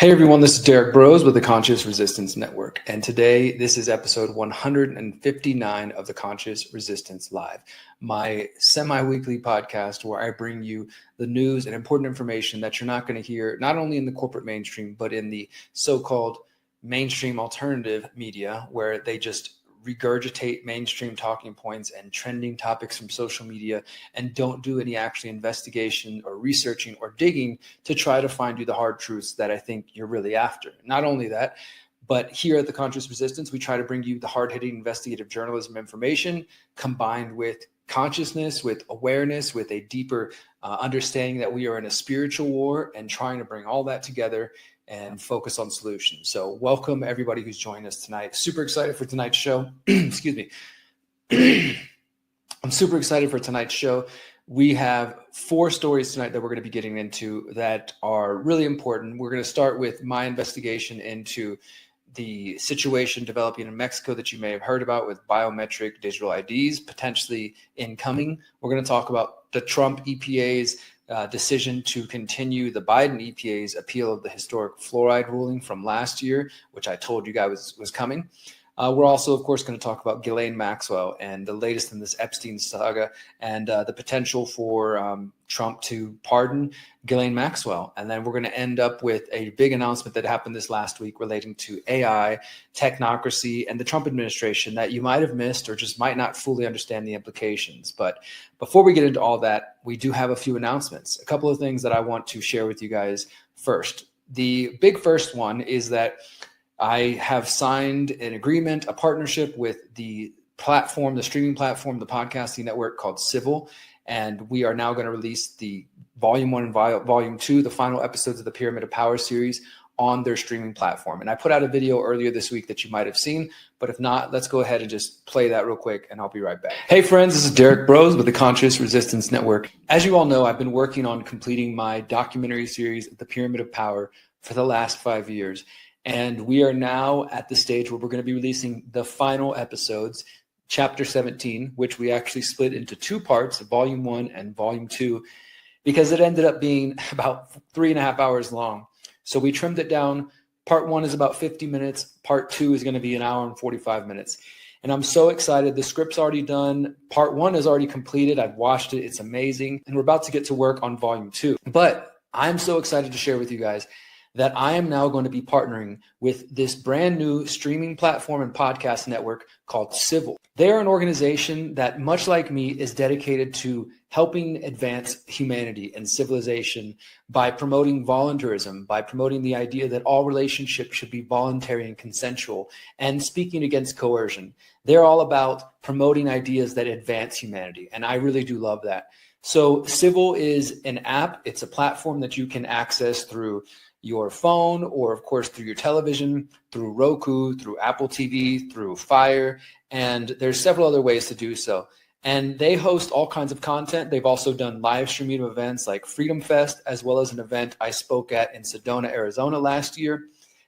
Hey everyone, this is Derrick Broze with the Conscious Resistance Network, and today this is episode 159 of the Conscious Resistance Live, my semi-weekly podcast where I bring you the news and important information that you're not going to hear not only in the corporate mainstream, but in the so-called mainstream alternative media, where they just regurgitate mainstream talking points and trending topics from social media and don't do any actually investigation or researching or digging to try to find you the hard truths that I think you're really after. Not only that, but here at the Conscious Resistance, we try to bring you the hard-hitting investigative journalism information combined with consciousness, with awareness, with a deeper understanding that we are in a spiritual war and trying to bring all that together and focus on solutions. So welcome everybody who's joining us tonight. Super excited for tonight's show. Excuse me. I'm super excited for tonight's show. We have 4 stories tonight that we're going to be getting into that are really important. We're going to start with my investigation into the situation developing in Mexico that you may have heard about with biometric digital IDs potentially incoming. We're going to talk about the Trump EPA's decision to continue the Biden EPA's appeal of the historic fluoride ruling from last year, which I told you guys was coming. We're also, of course, going to talk about Ghislaine Maxwell and the latest in this Epstein saga and the potential for Trump to pardon Ghislaine Maxwell. And then we're going to end up with a big announcement that happened this last week relating to AI, technocracy, and the Trump administration that you might have missed or just might not fully understand the implications. But before we get into all that, we do have a few announcements, a couple of things that I want to share with you guys first. The big first one is that I have signed an agreement, a partnership with the platform, the streaming platform, the podcasting network called Civil. And we are now going to release the Volume 1 and Volume 2, the final episodes of the Pyramid of Power series on their streaming platform. And I put out a video earlier this week that you might have seen, but if not, let's go ahead and just play that real quick and I'll be right back. Hey friends, this is Derrick Broze with the Conscious Resistance Network. As you all know, I've been working on completing my documentary series, The Pyramid of Power, for the last 5 years. And we are now at the stage where we're going to be releasing the final episodes, Chapter 17, which we actually split into 2 parts, Volume 1 and Volume 2, because it ended up being about 3.5 hours long. So we trimmed it down. Part 1 is about 50 minutes. Part 2 is going to be 1 hour and 45 minutes. And I'm so excited. The script's already done. Part 1 is already completed. I've watched it. It's amazing. And we're about to get to work on Volume 2. But I'm so excited to share with you guys that I am now going to be partnering with this brand new streaming platform and podcast network called Civil. They're an organization that, much like me, is dedicated to helping advance humanity and civilization by promoting voluntarism, by promoting the idea that all relationships should be voluntary and consensual, and speaking against coercion. They're all about promoting ideas that advance humanity, and I really do love that. So Civil is an app. It's a platform that you can access through your phone or, of course, through your television, through Roku, through Apple TV, through Fire, and there's several other ways to do so. And they host all kinds of content. They've also done live streaming of events like Freedom Fest, as well as an event I spoke at in Sedona, Arizona last year.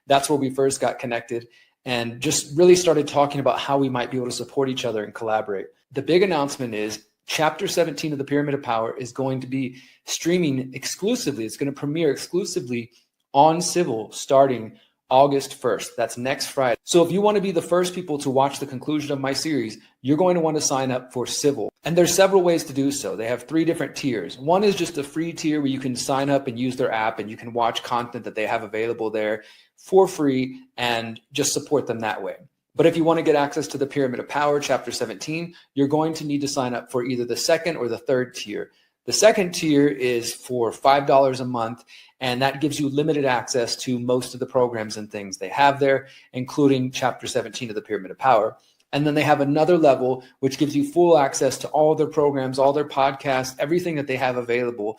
That's where we first got connected and just really started talking about how we might be able to support each other and collaborate. The big announcement is Chapter 17 of the Pyramid of Power is going to be streaming exclusively. It's going to premiere exclusively on Civil starting August 1st. That's next Friday. So if you want to be the first people to watch the conclusion of my series, you're going to want to sign up for Civil. And there's several ways to do so. They have 3 different tiers. One is just a free tier where you can sign up and use their app and you can watch content that they have available there for free and just support them that way. But if you want to get access to the Pyramid of Power, Chapter 17, you're going to need to sign up for either the 2nd or the 3rd tier. The 2nd tier is for $5 a month, and that gives you limited access to most of the programs and things they have there, including Chapter 17 of the Pyramid of Power. And then they have another level, which gives you full access to all their programs, all their podcasts, everything that they have available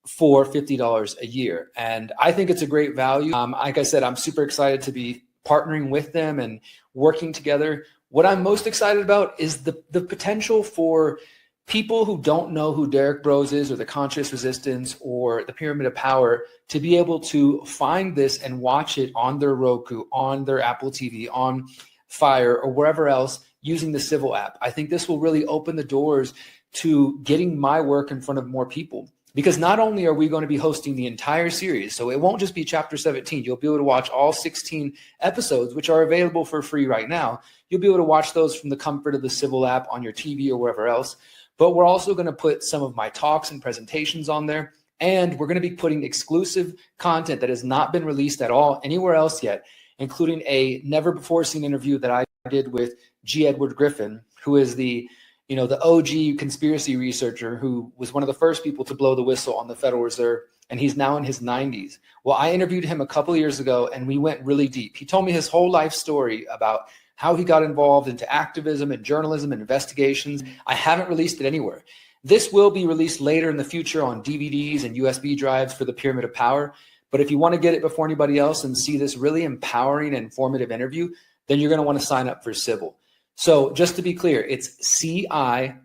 for $50 a year. And I think it's a great value. Like I said, I'm super excited to be partnering with them and working together. What I'm most excited about is the potential for people who don't know who Derrick Broze is or the Conscious Resistance or the Pyramid of Power to be able to find this and watch it on their Roku, on their Apple TV, on Fire, or wherever else using the Civil app. I think this will really open the doors to getting my work in front of more people. because not only are we going to be hosting the entire series, so it won't just be chapter 17. You'll be able to watch all 16 episodes, which are available for free right now. You'll be able to watch those from the comfort of the Civil app on your TV or wherever else. But we're also going to put some of my talks and presentations on there. And we're going to be putting exclusive content that has not been released at all anywhere else yet, including a never before seen interview that I did with G. Edward Griffin, who is the OG conspiracy researcher who was one of the first people to blow the whistle on the Federal Reserve, and he's now in his 90s. Well, I interviewed him a couple of years ago, and we went really deep. He told me his whole life story about how he got involved into activism and journalism and investigations. I haven't released it anywhere. This will be released later in the future on DVDs and USB drives for the Pyramid of Power. But if you want to get it before anybody else and see this really empowering and informative interview, then you're going to want to sign up for Civil. So just to be clear, it's CIVL.com.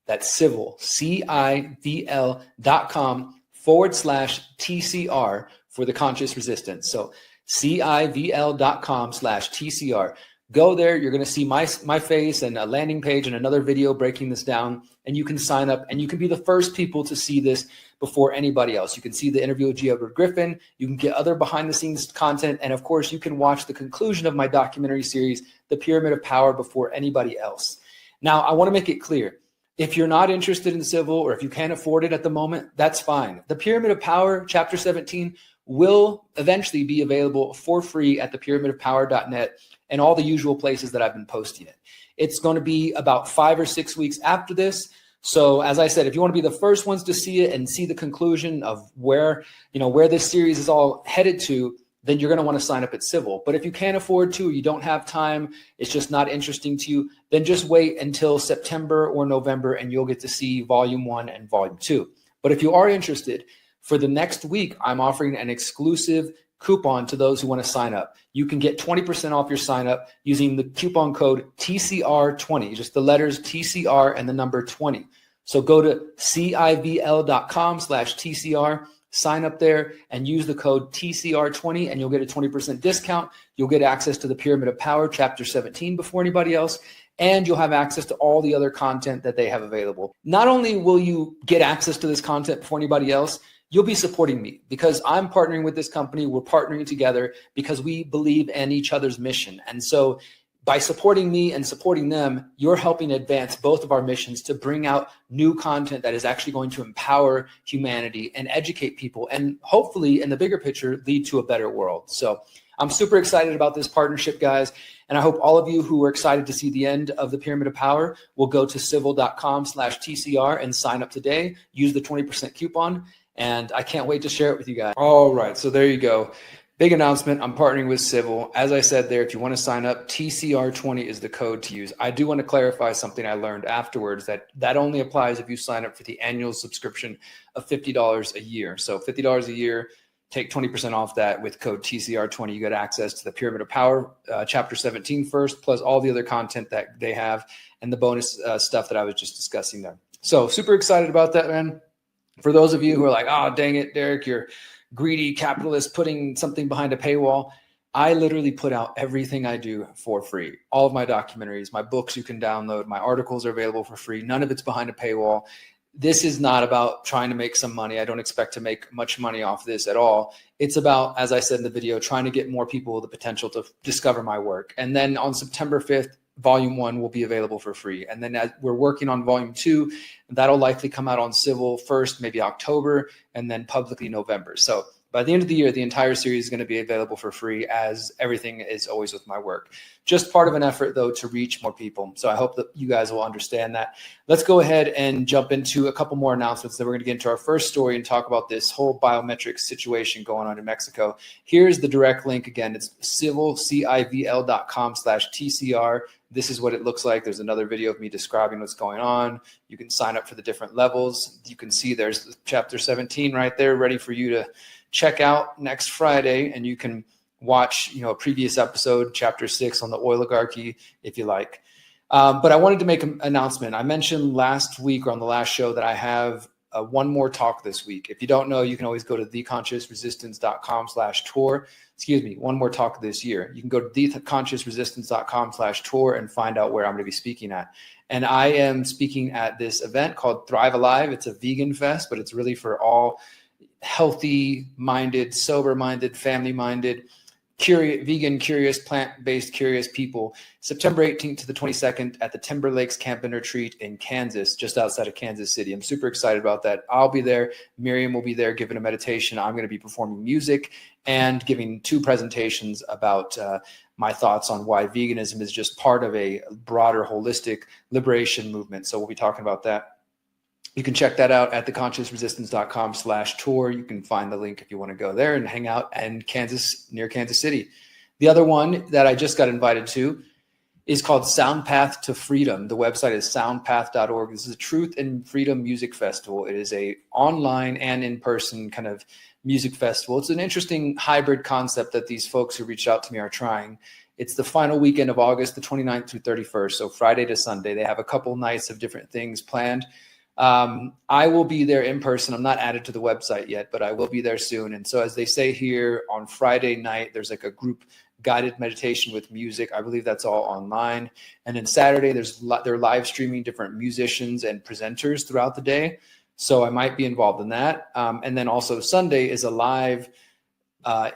That's Civil, CIVL.com/TCR for the conscious resistance. So CIVL.com/TCR. Go there. You're going to see my face and a landing page and another video breaking this down. And you can sign up and you can be the first people to see this before anybody else. You can see the interview with G. Edward Griffin. You can get other behind the scenes content. And of course, you can watch the conclusion of my documentary series, The Pyramid of Power, before anybody else. Now, I want to make it clear. If you're not interested in Civil or if you can't afford it at the moment, that's fine. The Pyramid of Power, Chapter 17, will eventually be available for free at thepyramidofpower.net and all the usual places that I've been posting it. It's going to be about 5 or 6 weeks after this. So as I said, if you want to be the first ones to see it and see the conclusion of where this series is all headed to, then you're going to want to sign up at Civil. But if you can't afford to, or you don't have time, it's just not interesting to you, then just wait until September or November and you'll get to see Volume 1 and Volume 2. But if you are interested, for the next week, I'm offering an exclusive coupon to those who want to sign up. You can get 20% off your sign up using the coupon code TCR20, just the letters TCR and the number 20. So go to CIVL.com/TCR, sign up there and use the code TCR20 and you'll get a 20% discount. You'll get access to the Pyramid of Power, Chapter 17 before anybody else. And you'll have access to all the other content that they have available. Not only will you get access to this content before anybody else, you'll be supporting me because I'm partnering with this company. We're partnering together because we believe in each other's mission. And so by supporting me and supporting them, you're helping advance both of our missions to bring out new content that is actually going to empower humanity and educate people and hopefully in the bigger picture, lead to a better world. So I'm super excited about this partnership, guys. And I hope all of you who are excited to see the end of the Pyramid of Power will go to civil.com/TCR and sign up today. Use the 20% coupon. And I can't wait to share it with you guys. All right, so there you go. Big announcement. I'm partnering with Civil. As I said there, if you want to sign up, TCR20 is the code to use. I do want to clarify something I learned afterwards, that only applies if you sign up for the annual subscription of $50 a year. So $50 a year, take 20% off that with code TCR20. You get access to the Pyramid of Power, Chapter 17 first, plus all the other content that they have and the bonus stuff that I was just discussing there. So super excited about that, man. For those of you who are like, oh, dang it, Derrick, you're greedy capitalist putting something behind a paywall. I literally put out everything I do for free. All of my documentaries, my books you can download, my articles are available for free. None of it's behind a paywall. This is not about trying to make some money. I don't expect to make much money off this at all. It's about, as I said in the video, trying to get more people the potential to discover my work. And then on September 5th, Volume 1 will be available for free. And then as we're working on Volume 2, that'll likely come out on Civil first, maybe October, and then publicly November. So by the end of the year, the entire series is going to be available for free, as everything is always with my work. Just part of an effort, though, to reach more people. So I hope that you guys will understand that. Let's go ahead and jump into a couple more announcements. Then we're going to get into our first story and talk about this whole biometrics situation going on in Mexico. Here's the direct link again. It's CIVL.com/TCR. This is what it looks like. There's another video of me describing what's going on. You can sign up for the different levels. You can see there's Chapter 17 right there, ready for you to check out next Friday, and you can watch, a previous episode, Chapter 6 on the oligarchy, if you like. But I wanted to make an announcement. I mentioned last week or on the last show that I have one more talk this week. If you don't know, you can always go to theconsciousresistance.com/tour. Excuse me, one more talk this year. You can go to theconsciousresistance.com/tour and find out where I'm going to be speaking at. And I am speaking at this event called Thrive Alive. It's a vegan fest, but it's really for all healthy-minded, sober-minded, family-minded, curious, vegan, curious, plant-based, curious people. September 18th to the 22nd at the Timber Lakes Camp and Retreat in Kansas, just outside of Kansas City. I'm super excited about that. I'll be there. Miriam will be there giving a meditation. I'm going to be performing music and giving 2 presentations about my thoughts on why veganism is just part of a broader holistic liberation movement. So we'll be talking about that. You can check that out at theconsciousresistance.com/tour. You can find the link if you want to go there and hang out in Kansas, near Kansas City. The other one that I just got invited to is called Sound Path to Freedom. The website is soundpath.org. This is a Truth and Freedom Music Festival. It is a online and in-person kind of music festival. It's an interesting hybrid concept that these folks who reached out to me are trying. It's the final weekend of August, the 29th through 31st, so Friday to Sunday. They have a couple nights of different things planned. I will be there in person. I'm not added to the website yet, but I will be there soon. And so as they say here, on Friday night, there's like a group guided meditation with music. I believe that's all online. And then Saturday, they're live streaming different musicians and presenters throughout the day. So I might be involved in that. And then also Sunday is a live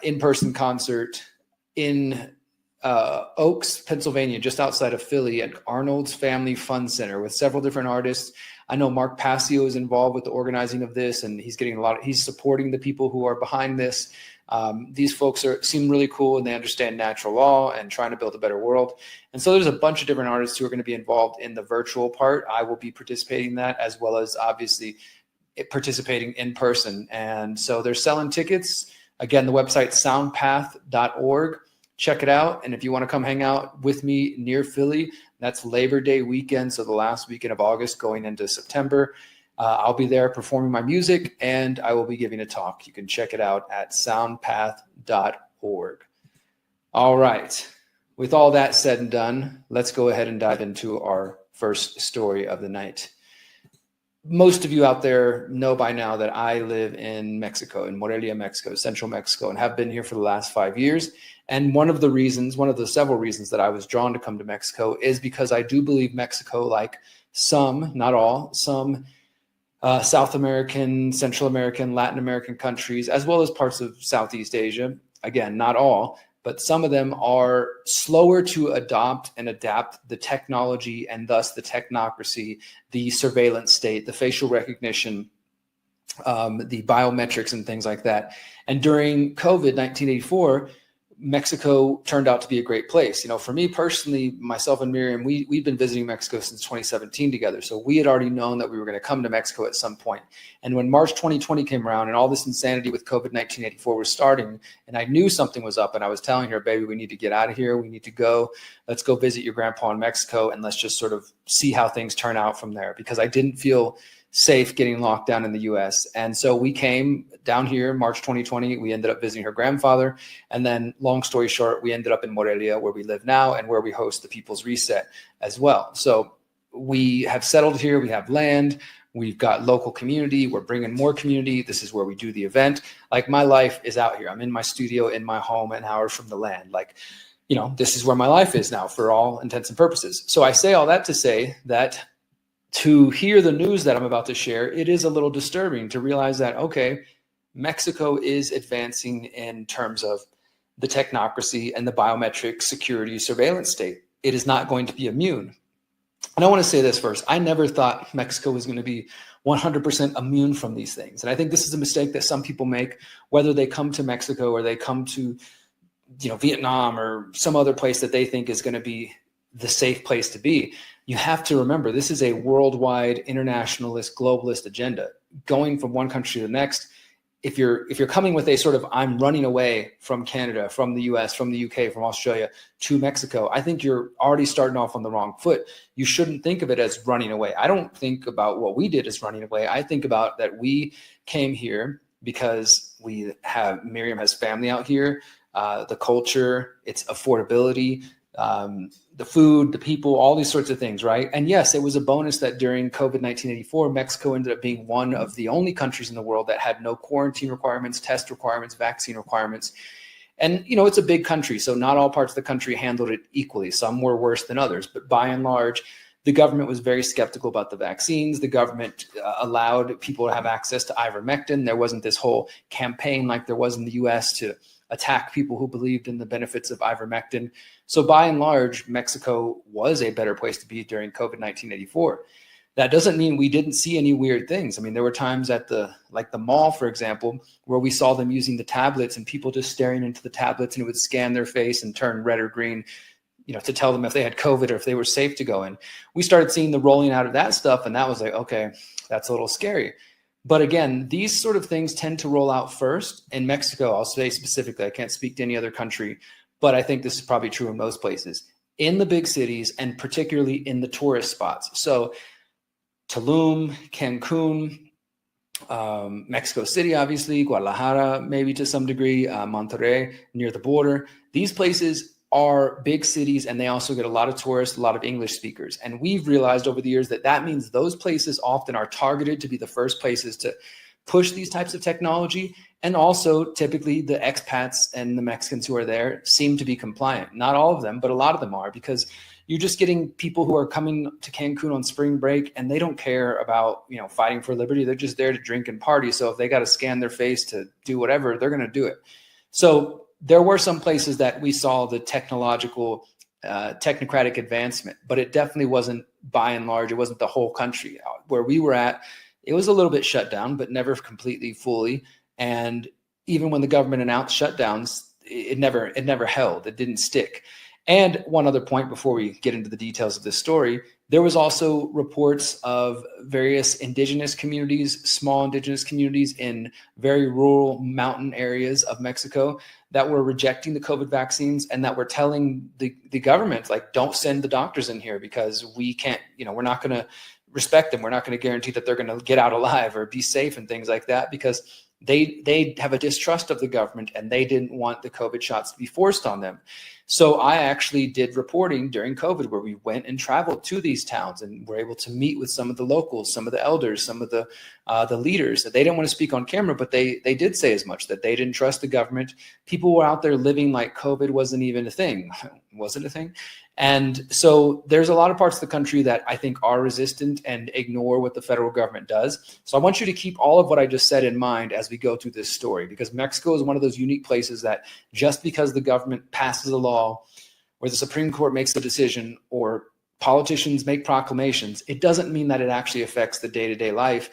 in-person concert in Oaks, Pennsylvania, just outside of Philly at Arnold's Family Fun Center with several different artists. I know Mark Passio is involved with the organizing of this, and he's getting he's supporting the people who are behind this. These folks seem really cool, and they understand natural law and trying to build a better world. And so there's a bunch of different artists who are going to be involved in the virtual part. I will be participating in that, as well as obviously participating in person. And so they're selling tickets. Again, the website soundpath.org. Check it out. And if you want to come hang out with me near Philly, that's Labor Day weekend. So the last weekend of August going into September, I'll be there performing my music, and I will be giving a talk. You can check it out at soundpath.org. All right. With all that said and done, let's go ahead and dive into our first story of the night. Most of you out there know by now that I live in Mexico, in Morelia, Mexico, central Mexico, and have been here for the last 5 years. And one of the several reasons that I was drawn to come to Mexico is because I do believe Mexico, like some, not all, some South American, Central American, Latin American countries, as well as parts of Southeast Asia, again, not all, but some of them are slower to adopt and adapt the technology and thus the technocracy, the surveillance state, the facial recognition, the biometrics and things like that. And during COVID, 1984, Mexico turned out to be a great place. You know, for me personally, myself and Miriam, we've been visiting Mexico since 2017 together. So we had already known that we were going to come to Mexico at some point. And when March 2020 came around and all this insanity with COVID 1984 was starting, and I knew something was up, and I was telling her, baby, we need to get out of here. We need to go. Let's go visit your grandpa in Mexico, and let's just sort of see how things turn out from there, because I didn't feel safe getting locked down in the US. And so we came down here in March 2020. We ended up visiting her grandfather. And then long story short, we ended up in Morelia, where we live now and where we host the People's Reset as well. So we have settled here. We have land. We've got local community. We're bringing more community. This is where we do the event. Like, my life is out here. I'm in my studio, in my home, an hour from the land. Like, you know, this is where my life is now for all intents and purposes. So I say all that to say that to hear the news that I'm about to share, it is a little disturbing to realize that, okay, Mexico is advancing in terms of the technocracy and the biometric security surveillance state. It is not going to be immune. And I want to say this first. I never thought Mexico was going to be 100% immune from these things. And I think this is a mistake that some people make, whether they come to Mexico or they come to, you know, Vietnam or some other place that they think is going to be the safe place to be. You have to remember, this is a worldwide, internationalist, globalist agenda. Going from one country to the next, if you're coming with a sort of, I'm running away from Canada, from the US, from the UK, from Australia to Mexico, I think you're already starting off on the wrong foot. You shouldn't think of it as running away. I don't think about what we did as running away. I think about that we came here because Miriam has family out here, the culture, its affordability, the food, the people, all these sorts of things, right? And yes, it was a bonus that during COVID 1984, Mexico ended up being one of the only countries in the world that had no quarantine requirements, test requirements, vaccine requirements. And, you know, it's a big country, so not all parts of the country handled it equally. Some were worse than others, but by and large, the government was very skeptical about the vaccines. The government allowed people to have access to ivermectin. There wasn't this whole campaign like there was in the US to attack people who believed in the benefits of ivermectin. So by and large, Mexico was a better place to be during COVID 1984. That doesn't mean we didn't see any weird things. I mean, there were times at the mall, for example, where we saw them using the tablets and people just staring into the tablets, and it would scan their face and turn red or green, you know, to tell them if they had COVID or if they were safe to go in. We started seeing the rolling out of that stuff, and that was like, okay, that's a little scary. But again, these sort of things tend to roll out first. In Mexico, I'll say specifically, I can't speak to any other country, but I think this is probably true in most places, in the big cities and particularly in the tourist spots. So Tulum, Cancun, Mexico City, obviously, Guadalajara, maybe to some degree, Monterrey, near the border. These places are big cities, and they also get a lot of tourists, a lot of English speakers. And we've realized over the years that that means those places often are targeted to be the first places to push these types of technology. And also, typically, the expats and the Mexicans who are there seem to be compliant. Not all of them, but a lot of them are, because you're just getting people who are coming to Cancun on spring break, and they don't care about, you know, fighting for liberty. They're just there to drink and party. So if they got to scan their face to do whatever, they're going to do it. So there were some places that we saw the technological, technocratic advancement, but it definitely wasn't, by and large, it wasn't the whole country. Where we were at, it was a little bit shut down, but never completely fully. And even when the government announced shutdowns, it never held. It didn't stick. And one other point before we get into the details of this story, there was also reports of various indigenous communities, small indigenous communities in very rural mountain areas of Mexico that were rejecting the COVID vaccines and that were telling the government, like, don't send the doctors in here because we can't, you know, we're not going to respect them. We're not going to guarantee that they're going to get out alive or be safe and things like that, because they have a distrust of the government and they didn't want the COVID shots to be forced on them. So I actually did reporting during COVID where we went and traveled to these towns and were able to meet with some of the locals, some of the elders, some of the leaders. They didn't want to speak on camera, but they did say as much, that they didn't trust the government. People were out there living like COVID wasn't even a thing. Was it a thing? And so there's a lot of parts of the country that I think are resistant and ignore what the federal government does. So I want you to keep all of what I just said in mind as we go through this story, because Mexico is one of those unique places that just because the government passes a law or the Supreme Court makes a decision or politicians make proclamations, it doesn't mean that it actually affects the day-to-day life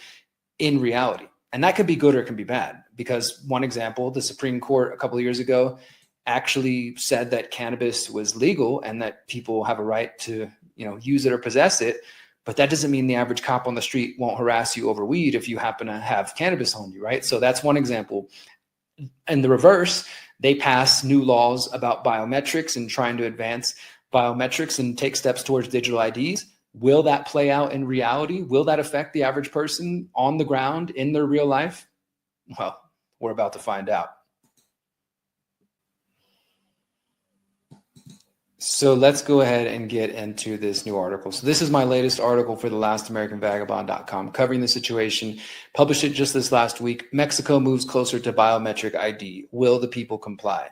in reality. And that could be good or it can be bad, because one example, the Supreme Court a couple of years ago actually said that cannabis was legal and that people have a right to, you know, use it or possess it. But that doesn't mean the average cop on the street won't harass you over weed if you happen to have cannabis on you, right? So that's one example. In the reverse, they pass new laws about biometrics and trying to advance biometrics and take steps towards digital IDs. Will that play out in reality? Will that affect the average person on the ground in their real life? Well, we're about to find out. So let's go ahead and get into this new article. So this is my latest article for thelastamericanvagabond.com covering the situation. Published it just this last week. Mexico moves closer to biometric ID. Will the people comply?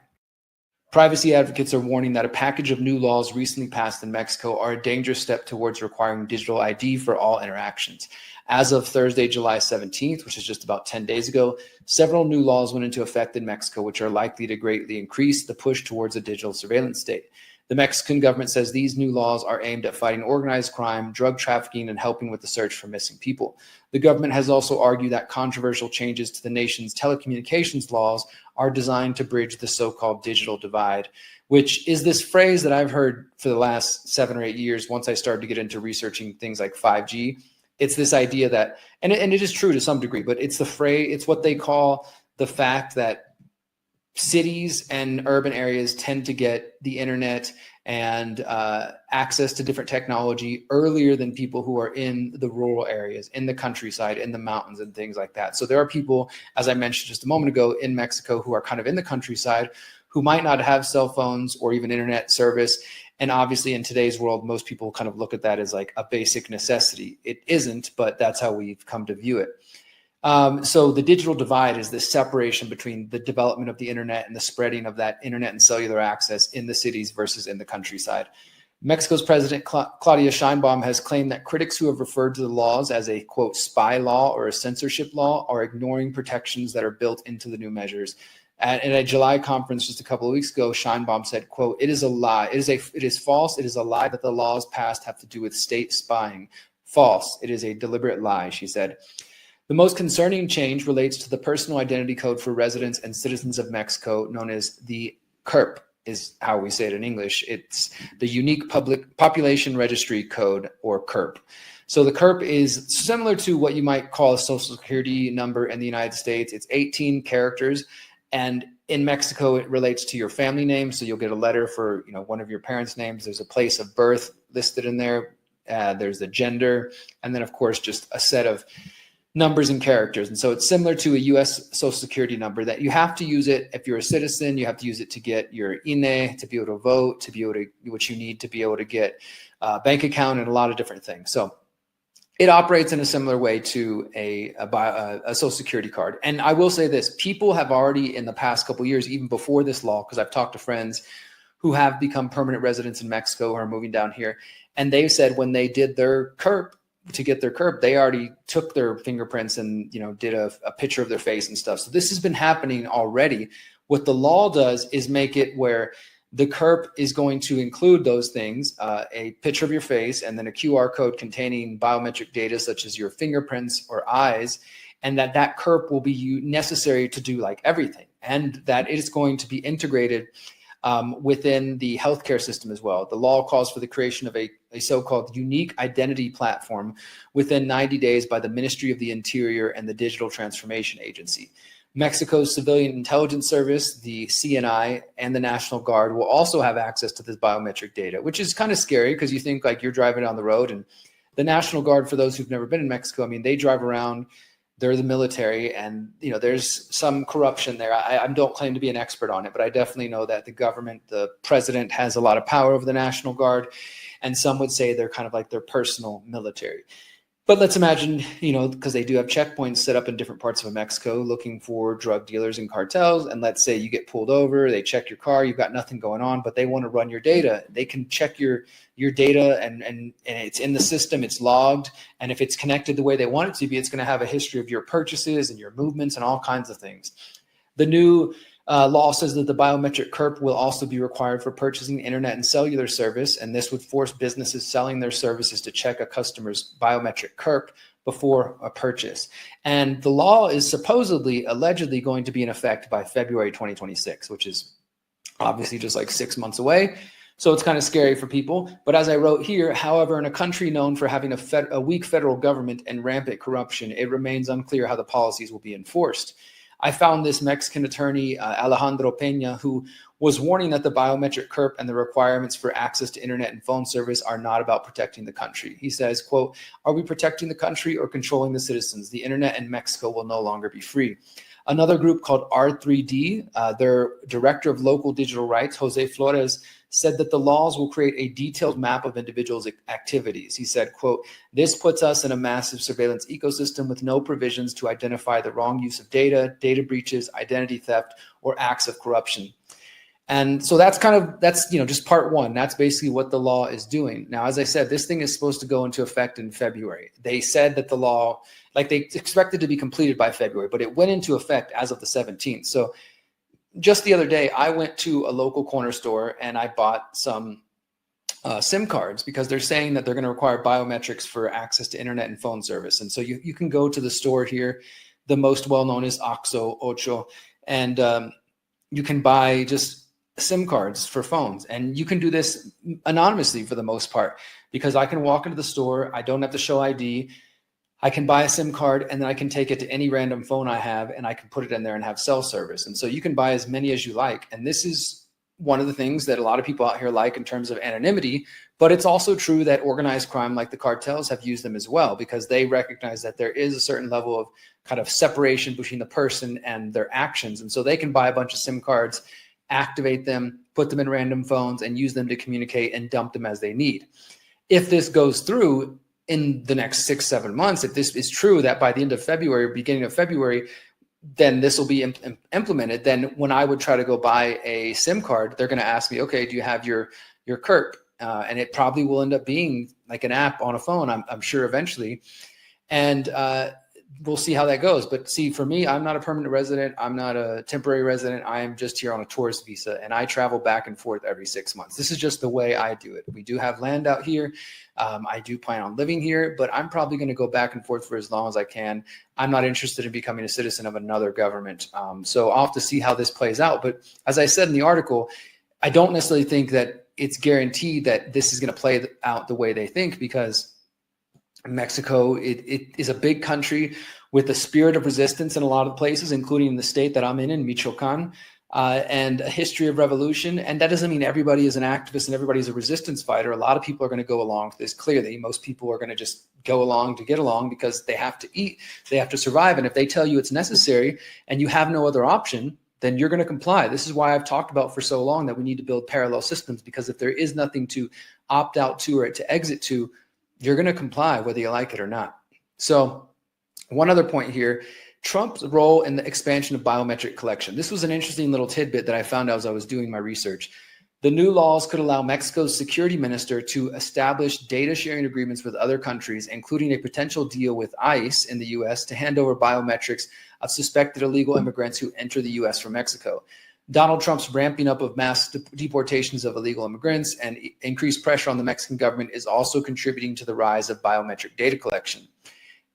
Privacy advocates are warning that a package of new laws recently passed in Mexico are a dangerous step towards requiring digital ID for all interactions. As of Thursday, July 17th, which is just about 10 days ago, several new laws went into effect in Mexico, which are likely to greatly increase the push towards a digital surveillance state. The Mexican government says these new laws are aimed at fighting organized crime, drug trafficking, and helping with the search for missing people. The government has also argued that controversial changes to the nation's telecommunications laws are designed to bridge the so-called digital divide, which is this phrase that I've heard for the last 7 or 8 years once I started to get into researching things like 5G. It's this idea that, and it is true to some degree, but it's the phrase, it's what they call the fact that cities and urban areas tend to get the internet and access to different technology earlier than people who are in the rural areas, in the countryside, in the mountains and things like that. So there are people, as I mentioned just a moment ago, in Mexico who are kind of in the countryside who might not have cell phones or even internet service. And obviously in today's world, most people kind of look at that as like a basic necessity. It isn't, but that's how we've come to view it. So the digital divide is this separation between the development of the internet and the spreading of that internet and cellular access in the cities versus in the countryside. Mexico's President Claudia Sheinbaum has claimed that critics who have referred to the laws as a, quote, spy law or a censorship law are ignoring protections that are built into the new measures. At a July conference just a couple of weeks ago, Sheinbaum said, quote, "It is a lie. It is false. It is a lie that the laws passed have to do with state spying. False. It is a deliberate lie," she said. The most concerning change relates to the personal identity code for residents and citizens of Mexico, known as the CURP, is how we say it in English. It's the Unique Public Population Registry Code, or CURP. So the CURP is similar to what you might call a social security number in the United States. It's 18 characters. And in Mexico, it relates to your family name. So you'll get a letter for, one of your parents' names. There's a place of birth listed in there. There's the gender. And then, of course, just a set of numbers and characters. And so it's similar to a U.S. Social Security number that you have to use it. If you're a citizen, you have to use it to get your INE, to be able to vote, to be able to, what you need to be able to get a bank account and a lot of different things. So it operates in a similar way to a Social Security card. And I will say this, people have already in the past couple of years, even before this law, because I've talked to friends who have become permanent residents in Mexico who are moving down here. And they've said when they did their CURP, to get their CURP, they already took their fingerprints and, did a picture of their face and stuff. So this has been happening already. What the law does is make it where the CURP is going to include those things, a picture of your face, and then a QR code containing biometric data such as your fingerprints or eyes, and that CURP will be necessary to do like everything, and that it is going to be integrated within the healthcare system as well. The law calls for the creation of a so-called unique identity platform within 90 days by the Ministry of the Interior and the Digital Transformation Agency. Mexico's Civilian Intelligence Service, the CNI, and the National Guard will also have access to this biometric data, which is kind of scary because you think like you're driving down the road, and the National Guard, for those who've never been in Mexico, I mean, they drive around, they're the military, and there's some corruption there. I don't claim to be an expert on it, but I definitely know that the government, the president, has a lot of power over the National Guard, and some would say they're kind of like their personal military. But let's imagine, because they do have checkpoints set up in different parts of Mexico looking for drug dealers and cartels. And let's say you get pulled over, they check your car, you've got nothing going on, but they want to run your data. They can check your data and it's in the system, it's logged. And if it's connected the way they want it to be, it's going to have a history of your purchases and your movements and all kinds of things. The new law says that the biometric CURP will also be required for purchasing internet and cellular service, and this would force businesses selling their services to check a customer's biometric CURP before a purchase. And the law is allegedly going to be in effect by February 2026, which is obviously just like 6 months away. So it's kind of scary for people. But as I wrote here, however, in a country known for having a weak federal government and rampant corruption, it remains unclear how the policies will be enforced. I found this Mexican attorney, Alejandro Peña, who was warning that the biometric CURP and the requirements for access to internet and phone service are not about protecting the country. He says, quote, "Are we protecting the country or controlling the citizens? The internet in Mexico will no longer be free." Another group called R3D, their director of local digital rights, Jose Flores, said that the laws will create a detailed map of individuals' activities. He said, quote, "This puts us in a massive surveillance ecosystem with no provisions to identify the wrong use of data, data breaches, identity theft, or acts of corruption." And so that's just part one. That's basically what the law is doing. Now, as I said, this thing is supposed to go into effect in February. They said that the law, they expected to be completed by February, but it went into effect as of the 17th. So just the other day, I went to a local corner store and I bought some SIM cards because they're saying that they're going to require biometrics for access to internet and phone service. And so you can go to the store here. The most well-known is OXXO, Ocho, and you can buy just SIM cards for phones. And you can do this anonymously for the most part, because I can walk into the store. I don't have to show ID. I can buy a SIM card and then I can take it to any random phone I have and I can put it in there and have cell service. And so you can buy as many as you like. And this is one of the things that a lot of people out here like in terms of anonymity, but it's also true that organized crime like the cartels have used them as well, because they recognize that there is a certain level of kind of separation between the person and their actions. And so they can buy a bunch of SIM cards, activate them, put them in random phones, and use them to communicate and dump them as they need. If this goes through in the next 6-7 months, if this is true that by the end of February, beginning of February, then this will be implemented, then when I would try to go buy a SIM card, they're going to ask me, okay, do you have your CERP? And it probably will end up being like an app on a phone, I'm sure eventually. And we'll see how that goes. But see, for me, I'm not a permanent resident. I'm not a temporary resident. I am just here on a tourist visa, and I travel back and forth every 6 months. This is just the way I do it. We do have land out here. I do plan on living here, but I'm probably going to go back and forth for as long as I can. I'm not interested in becoming a citizen of another government. So I'll have to see how this plays out. But as I said in the article, I don't necessarily think that it's guaranteed that this is going to play out the way they think, because Mexico, it is a big country with a spirit of resistance in a lot of places, including the state that I'm in Michoacan, and a history of revolution. And that doesn't mean everybody is an activist and everybody's a resistance fighter. A lot of people are going to go along with this. Clearly, most people are going to just go along to get along because they have to eat, they have to survive. And if they tell you it's necessary and you have no other option, then you're going to comply. This is why I've talked about for so long that we need to build parallel systems, because if there is nothing to opt out to or to exit to, you're going to comply whether you like it or not. So one other point here, Trump's role in the expansion of biometric collection. This was an interesting little tidbit that I found out as I was doing my research. The new laws could allow Mexico's security minister to establish data sharing agreements with other countries, including a potential deal with ICE in the U.S. to hand over biometrics of suspected illegal immigrants who enter the U.S. from Mexico. Donald Trump's ramping up of mass deportations of illegal immigrants and increased pressure on the Mexican government is also contributing to the rise of biometric data collection.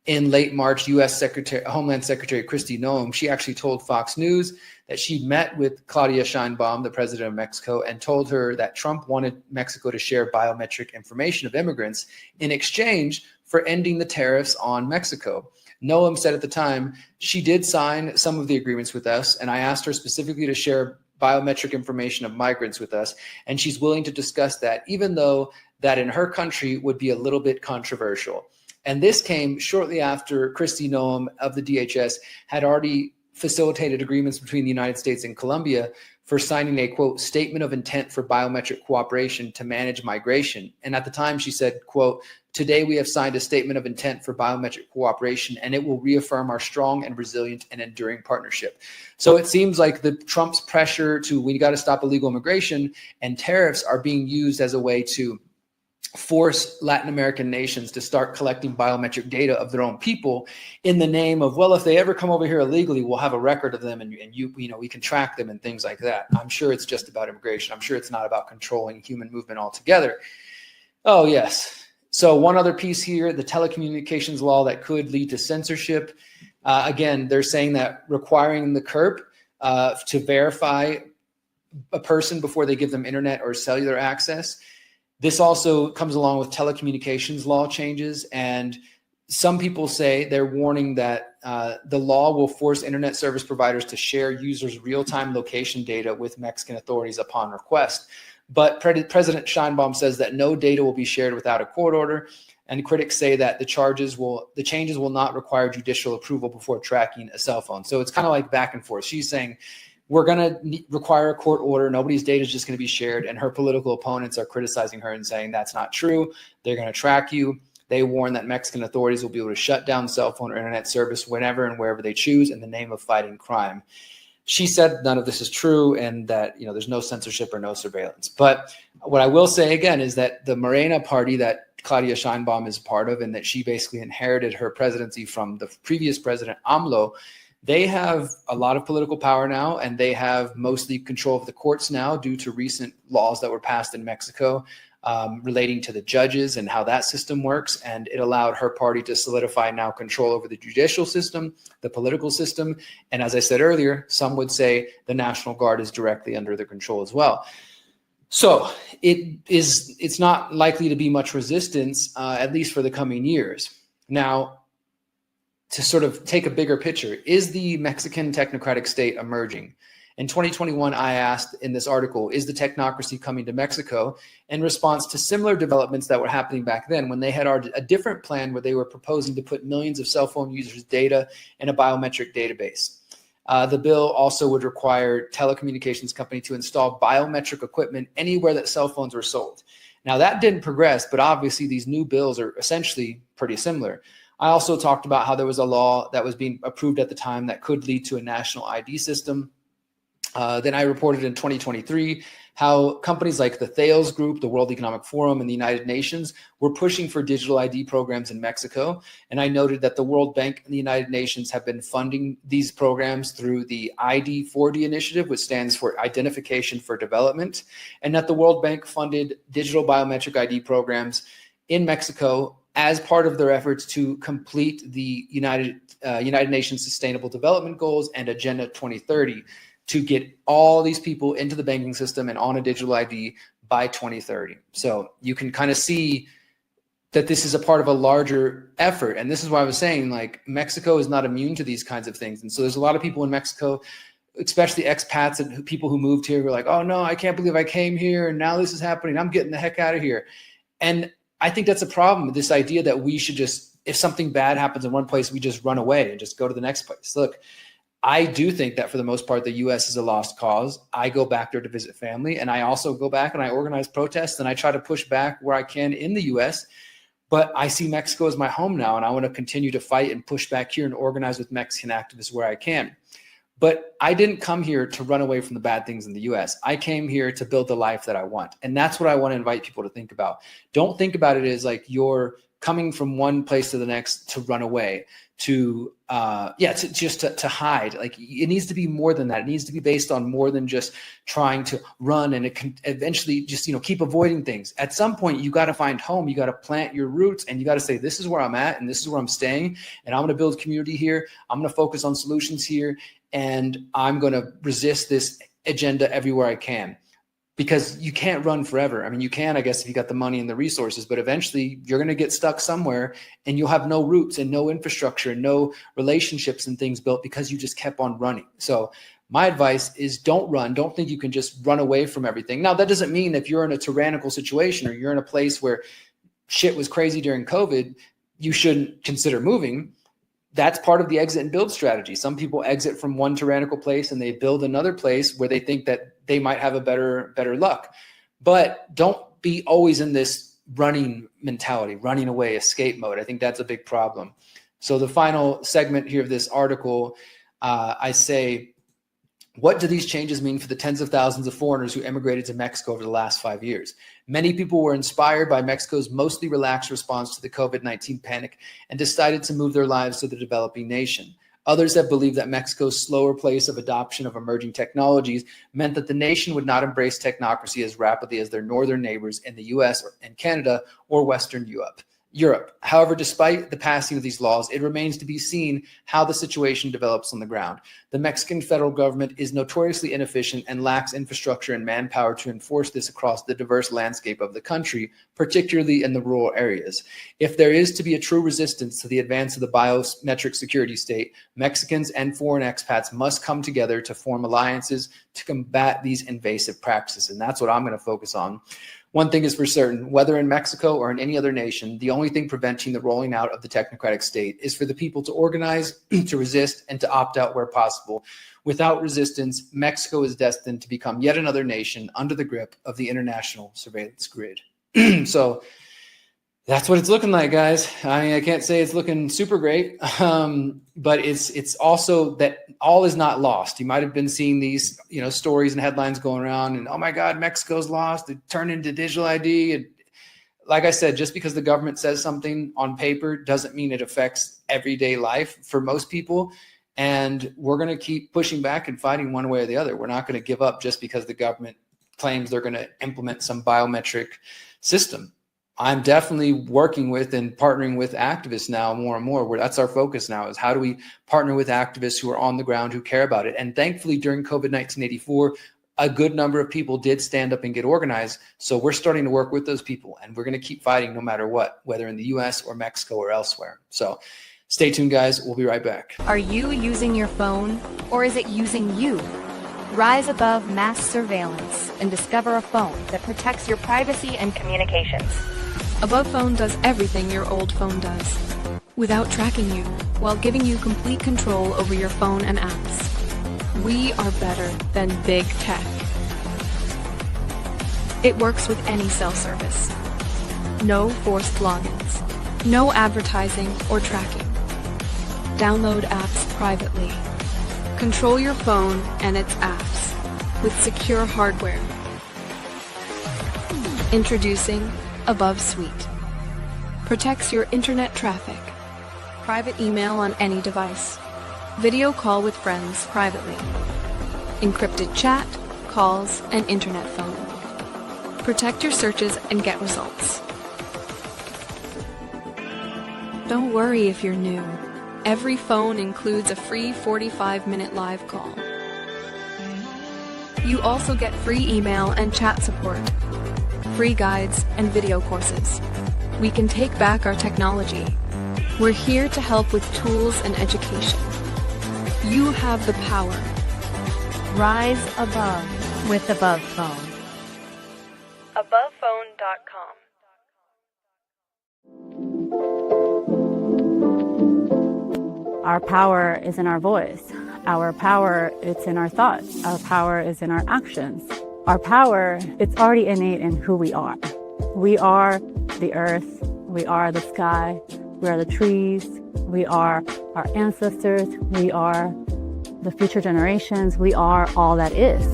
In late March, U.S. Homeland Secretary Kristi Noem, she actually told Fox News that she'd met with Claudia Sheinbaum, the president of Mexico, and told her that Trump wanted Mexico to share biometric information of immigrants in exchange for ending the tariffs on Mexico. Noem said at the time, she did sign some of the agreements with us, and I asked her specifically to share biometric information of migrants with us, and she's willing to discuss that, even though that in her country would be a little bit controversial. And this came shortly after Kristi Noem of the DHS had already facilitated agreements between the United States and Colombia for signing a, quote, statement of intent for biometric cooperation to manage migration. And at the time she said, quote, today we have signed a statement of intent for biometric cooperation, and it will reaffirm our strong and resilient and enduring partnership. So it seems like the Trump's pressure to, we got to stop illegal immigration, and tariffs are being used as a way to force Latin American nations to start collecting biometric data of their own people in the name of, well, if they ever come over here illegally, we'll have a record of them, and you know, we can track them and things like that. I'm sure it's just about immigration. I'm sure it's not about controlling human movement altogether. Oh, yes. So one other piece here, the telecommunications law that could lead to censorship. Again, they're saying that requiring the CERP to verify a person before they give them internet or cellular access. This also comes along with telecommunications law changes, and some people say they're warning that the law will force internet service providers to share users' real-time location data with Mexican authorities upon request. But President Sheinbaum says that no data will be shared without a court order, and critics say that the changes will not require judicial approval before tracking a cell phone. So it's kind of like back and forth. She's saying, we're going to require a court order. Nobody's data is just going to be shared. And her political opponents are criticizing her and saying that's not true. They're going to track you. They warn that Mexican authorities will be able to shut down cell phone or internet service whenever and wherever they choose in the name of fighting crime. She said none of this is true and that, you know, there's no censorship or no surveillance. But what I will say again is that the Morena party that Claudia Sheinbaum is part of, and that she basically inherited her presidency from the previous president, AMLO, they have a lot of political power now, and they have mostly control of the courts now due to recent laws that were passed in Mexico relating to the judges and how that system works. And it allowed her party to solidify now control over the judicial system, the political system. And as I said earlier, some would say the National Guard is directly under their control as well. So it's not likely to be much resistance, at least for the coming years. Now, to sort of take a bigger picture, is the Mexican technocratic state emerging? In 2021, I asked in this article, is the technocracy coming to Mexico, in response to similar developments that were happening back then when they had a different plan where they were proposing to put millions of cell phone users' data in a biometric database. The bill also would require telecommunications company to install biometric equipment anywhere that cell phones were sold. Now that didn't progress, but obviously these new bills are essentially pretty similar. I also talked about how there was a law that was being approved at the time that could lead to a national ID system. Then I reported in 2023 how companies like the Thales Group, the World Economic Forum, and the United Nations were pushing for digital ID programs in Mexico. And I noted that the World Bank and the United Nations have been funding these programs through the ID4D initiative, which stands for Identification for Development, and that the World Bank funded digital biometric ID programs in Mexico as part of their efforts to complete the United Nations Sustainable Development Goals and Agenda 2030, to get all these people into the banking system and on a digital ID by 2030. So you can kind of see that this is a part of a larger effort. And this is why I was saying, like, Mexico is not immune to these kinds of things. And so there's a lot of people in Mexico, especially expats and people who moved here, who are like, oh no, I can't believe I came here and now this is happening. I'm getting the heck out of here. And I think that's a problem, this idea that we should just, if something bad happens in one place, we just run away and just go to the next place. Look, I do think that for the most part, the U.S. is a lost cause. I go back there to visit family, and I also go back and I organize protests and I try to push back where I can in the U.S. But I see Mexico as my home now, and I want to continue to fight and push back here and organize with Mexican activists where I can. But I didn't come here to run away from the bad things in the U.S. I came here to build the life that I want. And that's what I want to invite people to think about. Don't think about it as like you're coming from one place to the next to run away, to hide. Like, it needs to be more than that. It needs to be based on more than just trying to run, and it can eventually just, keep avoiding things. At some point, you got to find home. You got to plant your roots, and you got to say, this is where I'm at and this is where I'm staying. And I'm going to build community here. I'm going to focus on solutions here. And I'm going to resist this agenda everywhere I can. Because you can't run forever. I mean, you can, I guess, if you got the money and the resources, but eventually you're going to get stuck somewhere and you'll have no roots and no infrastructure and no relationships and things built because you just kept on running. So my advice is don't run. Don't think you can just run away from everything. Now, that doesn't mean if you're in a tyrannical situation or you're in a place where shit was crazy during COVID, you shouldn't consider moving. That's part of the exit and build strategy. Some people exit from one tyrannical place and they build another place where they think that they might have a better luck. But don't be always in this running mentality, running away, escape mode. I think that's a big problem. So the final segment here of this article, I say, what do these changes mean for the tens of thousands of foreigners who emigrated to Mexico over the last 5 years? Many people were inspired by Mexico's mostly relaxed response to the COVID-19 panic and decided to move their lives to the developing nation. Others have believed that Mexico's slower pace of adoption of emerging technologies meant that the nation would not embrace technocracy as rapidly as their northern neighbors in the US and Canada or Western Europe. However, despite the passing of these laws, it remains to be seen how the situation develops on the ground. The Mexican federal government is notoriously inefficient and lacks infrastructure and manpower to enforce this across the diverse landscape of the country, particularly in the rural areas. If there is to be a true resistance to the advance of the biometric security state, Mexicans and foreign expats must come together to form alliances to combat these invasive practices. And that's what I'm going to focus on. One thing is for certain, whether in Mexico or in any other nation, the only thing preventing the rolling out of the technocratic state is for the people to organize, to resist, and to opt out where possible. Without resistance, Mexico is destined to become yet another nation under the grip of the international surveillance grid. So that's what it's looking like, guys. I mean, I can't say it's looking super great, but it's also that all is not lost. You might have been seeing these, stories and headlines going around, and oh my God, Mexico's lost. It turned into digital ID. And like I said, just because the government says something on paper doesn't mean it affects everyday life for most people. And we're going to keep pushing back and fighting one way or the other. We're not going to give up just because the government claims they're going to implement some biometric system. I'm definitely working with and partnering with activists now more and more, where that's our focus now, is how do we partner with activists who are on the ground, who care about it. And thankfully, during COVID-1984, a good number of people did stand up and get organized. So we're starting to work with those people, and we're going to keep fighting no matter what, whether in the US or Mexico or elsewhere. So stay tuned, guys. We'll be right back. Are you using your phone, or is it using you? Rise above mass surveillance and discover a phone that protects your privacy and communications. Above Phone does everything your old phone does, without tracking you, while giving you complete control over your phone and apps. We are better than big tech. It works with any cell service. No forced logins. No advertising or tracking. Download apps privately. Control your phone and its apps with secure hardware. Introducing Above Suite. Protects your internet traffic. Private email on any device. Video call with friends privately. Encrypted chat, calls, and internet phone. Protect your searches and get results. Don't worry if you're new. Every phone includes a free 45-minute live call. You also get free email and chat support, free guides, and video courses. We can take back our technology. We're here to help with tools and education. You have the power. Rise above with Above Phone. AbovePhone.com. Our power is in our voice. Our power is in our thoughts. Our power is in our actions. Our power, it's already innate in who we are. We are the earth. We are the sky. We are the trees. We are our ancestors. We are the future generations. We are all that is.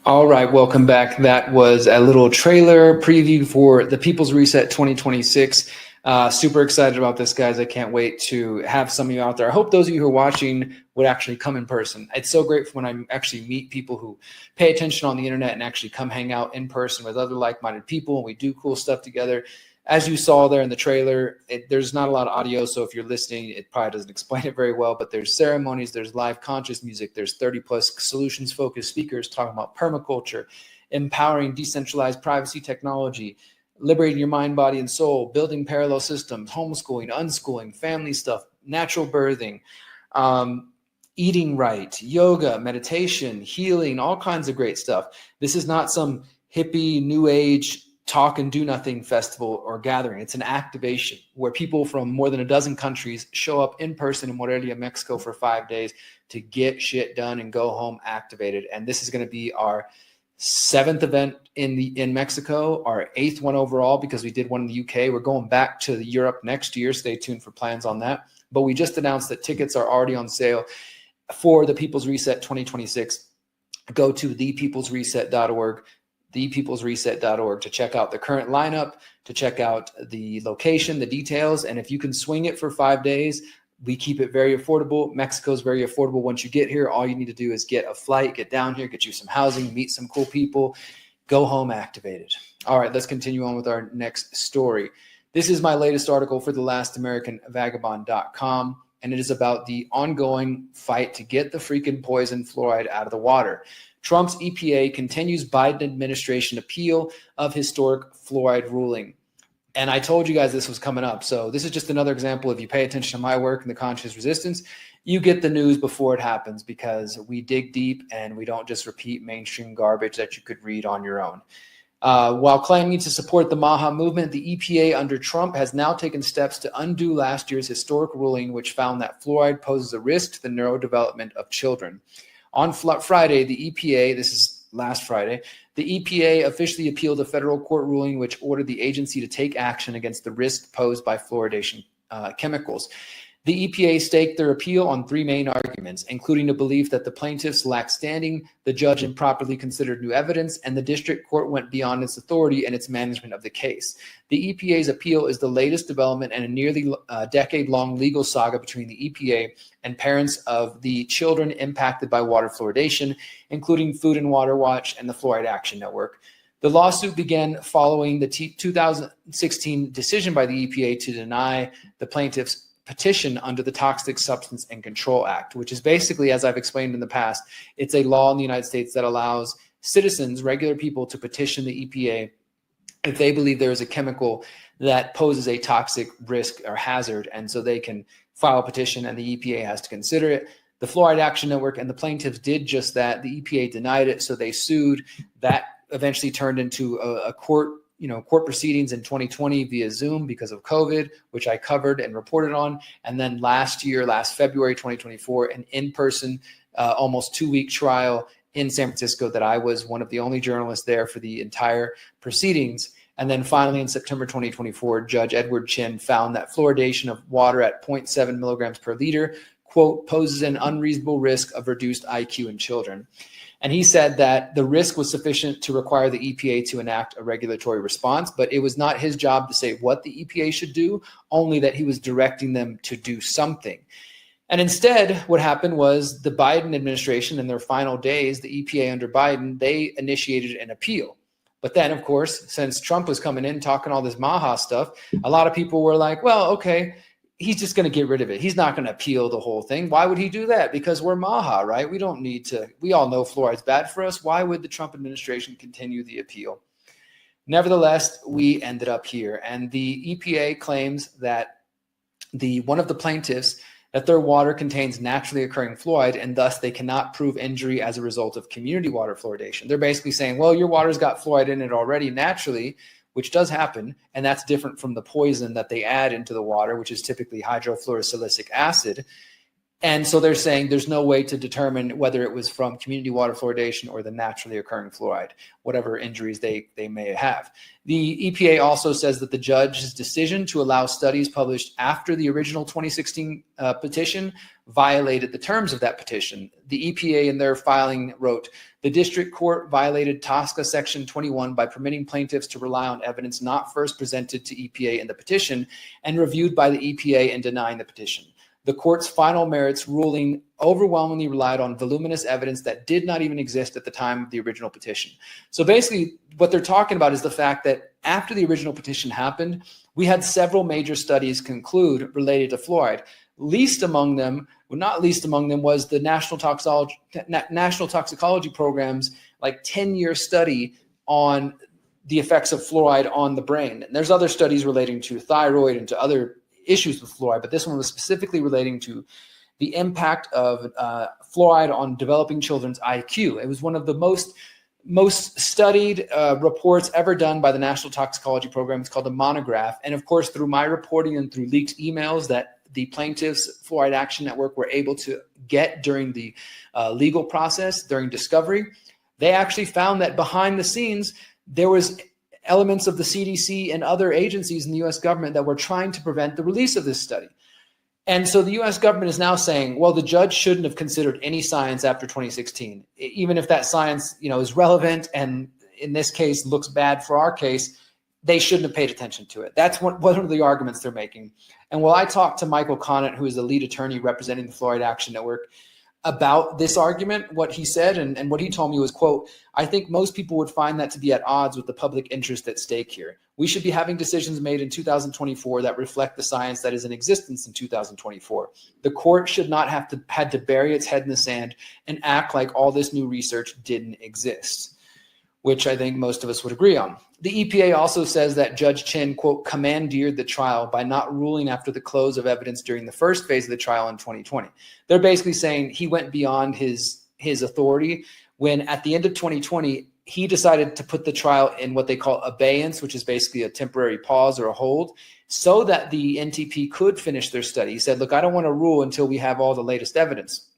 All right, welcome back. That was a little trailer preview for the People's Reset 2026. Super excited about this, guys. I can't wait to have some of you out there. I hope those of you who are watching would actually come in person. It's so great when I actually meet people who pay attention on the internet and actually come hang out in person with other like-minded people, and we do cool stuff together. As you saw there in the trailer, there's not a lot of audio, so if you're listening, it probably doesn't explain it very well, but there's ceremonies, there's live conscious music, there's 30-plus solutions-focused speakers talking about permaculture, empowering decentralized privacy technology, liberating your mind, body, and soul, building parallel systems, homeschooling, unschooling, family stuff, natural birthing, eating right, yoga, meditation, healing, all kinds of great stuff. This is not some hippie, new age, talk and do nothing festival or gathering. It's an activation where people from more than a dozen countries show up in person in Morelia, Mexico for 5 days to get shit done and go home activated. And this is going to be our 7th event in Mexico, our 8th one overall, because we did one in the UK. We're going back to Europe next year. Stay tuned for plans on that. But we just announced that tickets are already on sale for the People's Reset 2026. Go to thepeoplesreset.org. thepeoplesreset.org to check out the current lineup, to check out the location, the details. And if you can swing it for 5 days, we keep it very affordable. Mexico's very affordable. Once you get here, all you need to do is get a flight, get down here, get you some housing, meet some cool people, go home activated. All right, let's continue on with our next story. This is my latest article for thelastamericanvagabond.com, and it is about the ongoing fight to get the freaking poison fluoride out of the water. Trump's EPA continues Biden administration appeal of historic fluoride ruling. And I told you guys this was coming up. So this is just another example. If you pay attention to my work in the conscious resistance, you get the news before it happens, because we dig deep and we don't just repeat mainstream garbage that you could read on your own. While claiming to support the MAHA movement, the EPA under Trump has now taken steps to undo last year's historic ruling, which found that fluoride poses a risk to the neurodevelopment of children. On Friday, the EPA, this is last Friday, the EPA officially appealed a federal court ruling which ordered the agency to take action against the risk posed by fluoridation chemicals. The EPA staked their appeal on 3 main arguments, including the belief that the plaintiffs lacked standing, the judge improperly considered new evidence, and the district court went beyond its authority and its management of the case. The EPA's appeal is the latest development in a nearly decade-long legal saga between the EPA and parents of the children impacted by water fluoridation, including Food and Water Watch and the Fluoride Action Network. The lawsuit began following the 2016 decision by the EPA to deny the plaintiffs' petition under the Toxic Substance and Control Act, which is basically, as I've explained in the past, it's a law in the United States that allows citizens, regular people, to petition the EPA if they believe there is a chemical that poses a toxic risk or hazard. And so they can file a petition and the EPA has to consider it. The Fluoride Action Network and the plaintiffs did just that. The EPA denied it, so they sued. That eventually turned into a court proceedings in 2020 via Zoom because of COVID, which I covered and reported on. And then last February 2024, an in-person, almost 2-week trial in San Francisco that I was one of the only journalists there for the entire proceedings. And then finally in September 2024, Judge Edward Chin found that fluoridation of water at 0.7 milligrams per liter, quote, poses an unreasonable risk of reduced IQ in children. And he said that the risk was sufficient to require the EPA to enact a regulatory response, but it was not his job to say what the EPA should do, only that he was directing them to do something. And instead, what happened was the Biden administration, in their final days, the EPA under Biden, they initiated an appeal. But then, of course, since Trump was coming in talking all this Maha stuff, a lot of people were like, well, okay, he's just going to get rid of it. He's not going to appeal the whole thing. Why would he do that? Because we're Maha, right? We don't need to. We all know fluoride's bad for us. Why would the Trump administration continue the appeal? Nevertheless, we ended up here. And the EPA claims that one of the plaintiffs, that their water contains naturally occurring fluoride, and thus they cannot prove injury as a result of community water fluoridation. They're basically saying, well, your water's got fluoride in it already naturally, which does happen, and that's different from the poison that they add into the water, which is typically hydrofluorosilicic acid. And so they're saying there's no way to determine whether it was from community water fluoridation or the naturally occurring fluoride, whatever injuries they may have. The EPA also says that the judge's decision to allow studies published after the original 2016 petition violated the terms of that petition. The EPA in their filing wrote, the district court violated TSCA section 21 by permitting plaintiffs to rely on evidence not first presented to EPA in the petition and reviewed by the EPA in denying the petition. The court's final merits ruling overwhelmingly relied on voluminous evidence that did not even exist at the time of the original petition. So basically, what they're talking about is the fact that after the original petition happened, we had several major studies conclude related to fluoride. Not least among them was the National Toxicology Program's 10-year study on the effects of fluoride on the brain. And there's other studies relating to thyroid and to other issues with fluoride, but this one was specifically relating to the impact of fluoride on developing children's IQ. It was one of the most studied reports ever done by the National Toxicology Program. It's called a monograph. And of course, through my reporting and through leaked emails that the plaintiffs' Fluoride Action Network were able to get during the legal process, during discovery, they actually found that behind the scenes, there was elements of the CDC and other agencies in the U.S. government that were trying to prevent the release of this study. And so the U.S. government is now saying, well, the judge shouldn't have considered any science after 2016, even if that science, is relevant and in this case looks bad for our case, they shouldn't have paid attention to it. That's one of the arguments they're making. And while I talked to Michael Conant, who is the lead attorney representing the Fluoride Action Network, about this argument, what he said and what he told me was, quote, I think most people would find that to be at odds with the public interest at stake here. We should be having decisions made in 2024 that reflect the science that is in existence in 2024. The court should not have had to bury its head in the sand and act like all this new research didn't exist, which I think most of us would agree on. The EPA also says that Judge Chin, quote, commandeered the trial by not ruling after the close of evidence during the first phase of the trial in 2020. They're basically saying he went beyond his authority when at the end of 2020, he decided to put the trial in what they call abeyance, which is basically a temporary pause or a hold, so that the NTP could finish their study. He said, look, I don't want to rule until we have all the latest evidence.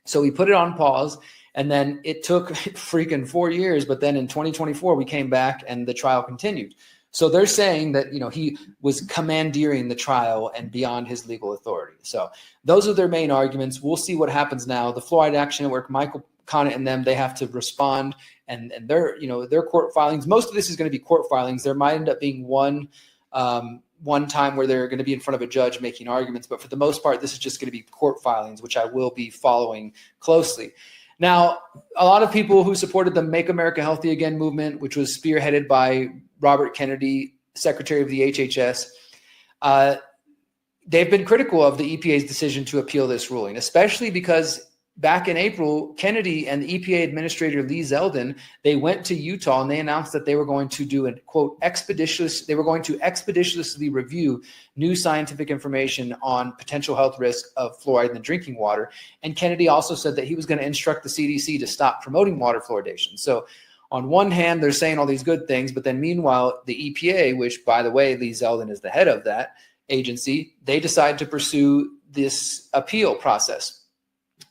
So he put it on pause. And then it took freaking 4 years, but then in 2024, we came back and the trial continued. So they're saying that, he was commandeering the trial and beyond his legal authority. So those are their main arguments. We'll see what happens now. The Fluoride Action Network, Michael Conant and them, they have to respond and their court filings. Most of this is going to be court filings. There might end up being one time where they're going to be in front of a judge making arguments. But for the most part, this is just going to be court filings, which I will be following closely. Now, a lot of people who supported the Make America Healthy Again movement, which was spearheaded by Robert Kennedy, Secretary of the HHS, they've been critical of the EPA's decision to appeal this ruling, especially because back in April, Kennedy and the EPA Administrator Lee Zeldin, they went to Utah and they announced that they were going to do an quote they were going to expeditiously review new scientific information on potential health risk of fluoride in the drinking water. And Kennedy also said that he was going to instruct the CDC to stop promoting water fluoridation. So on one hand, they're saying all these good things, but then meanwhile, the EPA, which by the way, Lee Zeldin is the head of that agency, they decide to pursue this appeal process.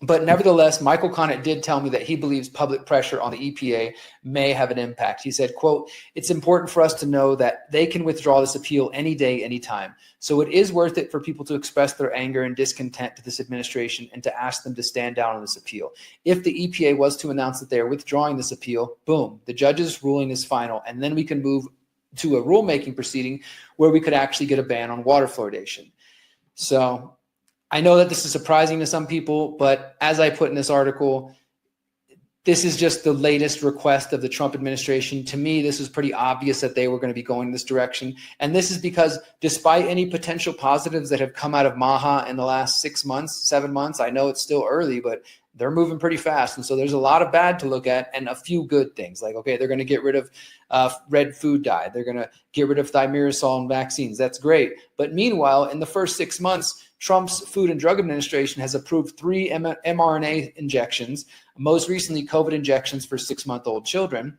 But nevertheless, Michael Connett did tell me that he believes public pressure on the EPA may have an impact. He said, quote, "It's important for us to know that they can withdraw this appeal any day, anytime. So it is worth it for people to express their anger and discontent to this administration and to ask them to stand down on this appeal. If the EPA was to announce that they are withdrawing this appeal, boom, the judge's ruling is final. And then we can move to a rulemaking proceeding where we could actually get a ban on water fluoridation." So I know that this is surprising to some people, but as I put in this article, this is just the latest request of the Trump administration. To me, this is pretty obvious that they were going to be going in this direction. And this is because despite any potential positives that have come out of MAHA in the last 6 months, 7 months, I know it's still early, but they're moving pretty fast. And so there's a lot of bad to look at and a few good things. Like, okay, they're going to get rid of red food dye. They're going to get rid of thimerosal in vaccines. That's great. But meanwhile, in the first 6 months, Trump's Food and Drug Administration has approved 3 mRNA injections, most recently COVID injections for 6-month-old children.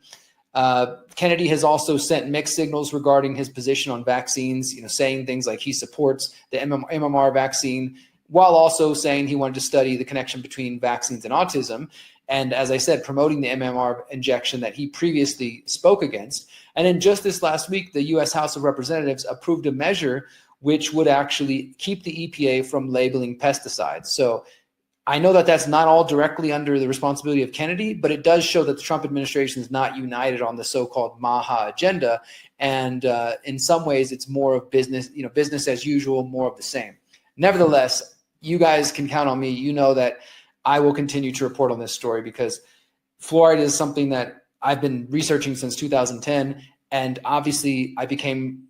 Kennedy has also sent mixed signals regarding his position on vaccines, saying things like he supports the MMR vaccine, while also saying he wanted to study the connection between vaccines and autism. And as I said, promoting the MMR injection that he previously spoke against. And then just this last week, the U.S. House of Representatives approved a measure which would actually keep the EPA from labeling pesticides. So I know that that's not all directly under the responsibility of Kennedy, but it does show that the Trump administration is not united on the so-called MAHA agenda. And in some ways, it's more of business, business as usual, more of the same. Nevertheless, you guys can count on me. You know that I will continue to report on this story because fluoride is something that I've been researching since 2010. And obviously, I became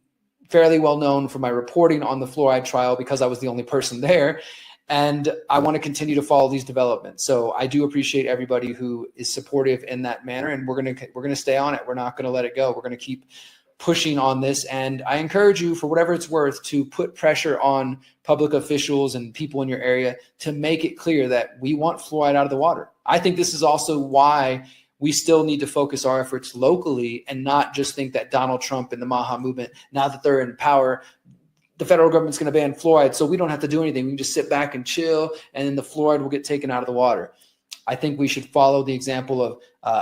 fairly well known for my reporting on the fluoride trial because I was the only person there. And I want to continue to follow these developments. So I do appreciate everybody who is supportive in that manner. And we're going to stay on it. We're not going to let it go. We're going to keep pushing on this. And I encourage you, for whatever it's worth, to put pressure on public officials and people in your area to make it clear that we want fluoride out of the water. I think this is also why we still need to focus our efforts locally and not just think that Donald Trump and the MAHA movement, now that they're in power, the federal government's going to ban fluoride, so we don't have to do anything. We can just sit back and chill, and then the fluoride will get taken out of the water. I think we should follow the example of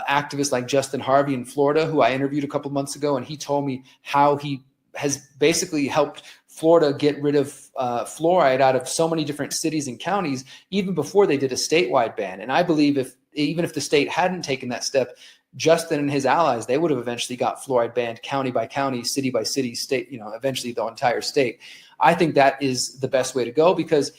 activists like Justin Harvey in Florida, who I interviewed a couple months ago, and he told me how he has basically helped Florida get rid of fluoride out of so many different cities and counties, even before they did a statewide ban. And I believe even if the state hadn't taken that step, Justin and his allies, they would have eventually got fluoride banned county by county, city by city, state, eventually the entire state. I think that is the best way to go because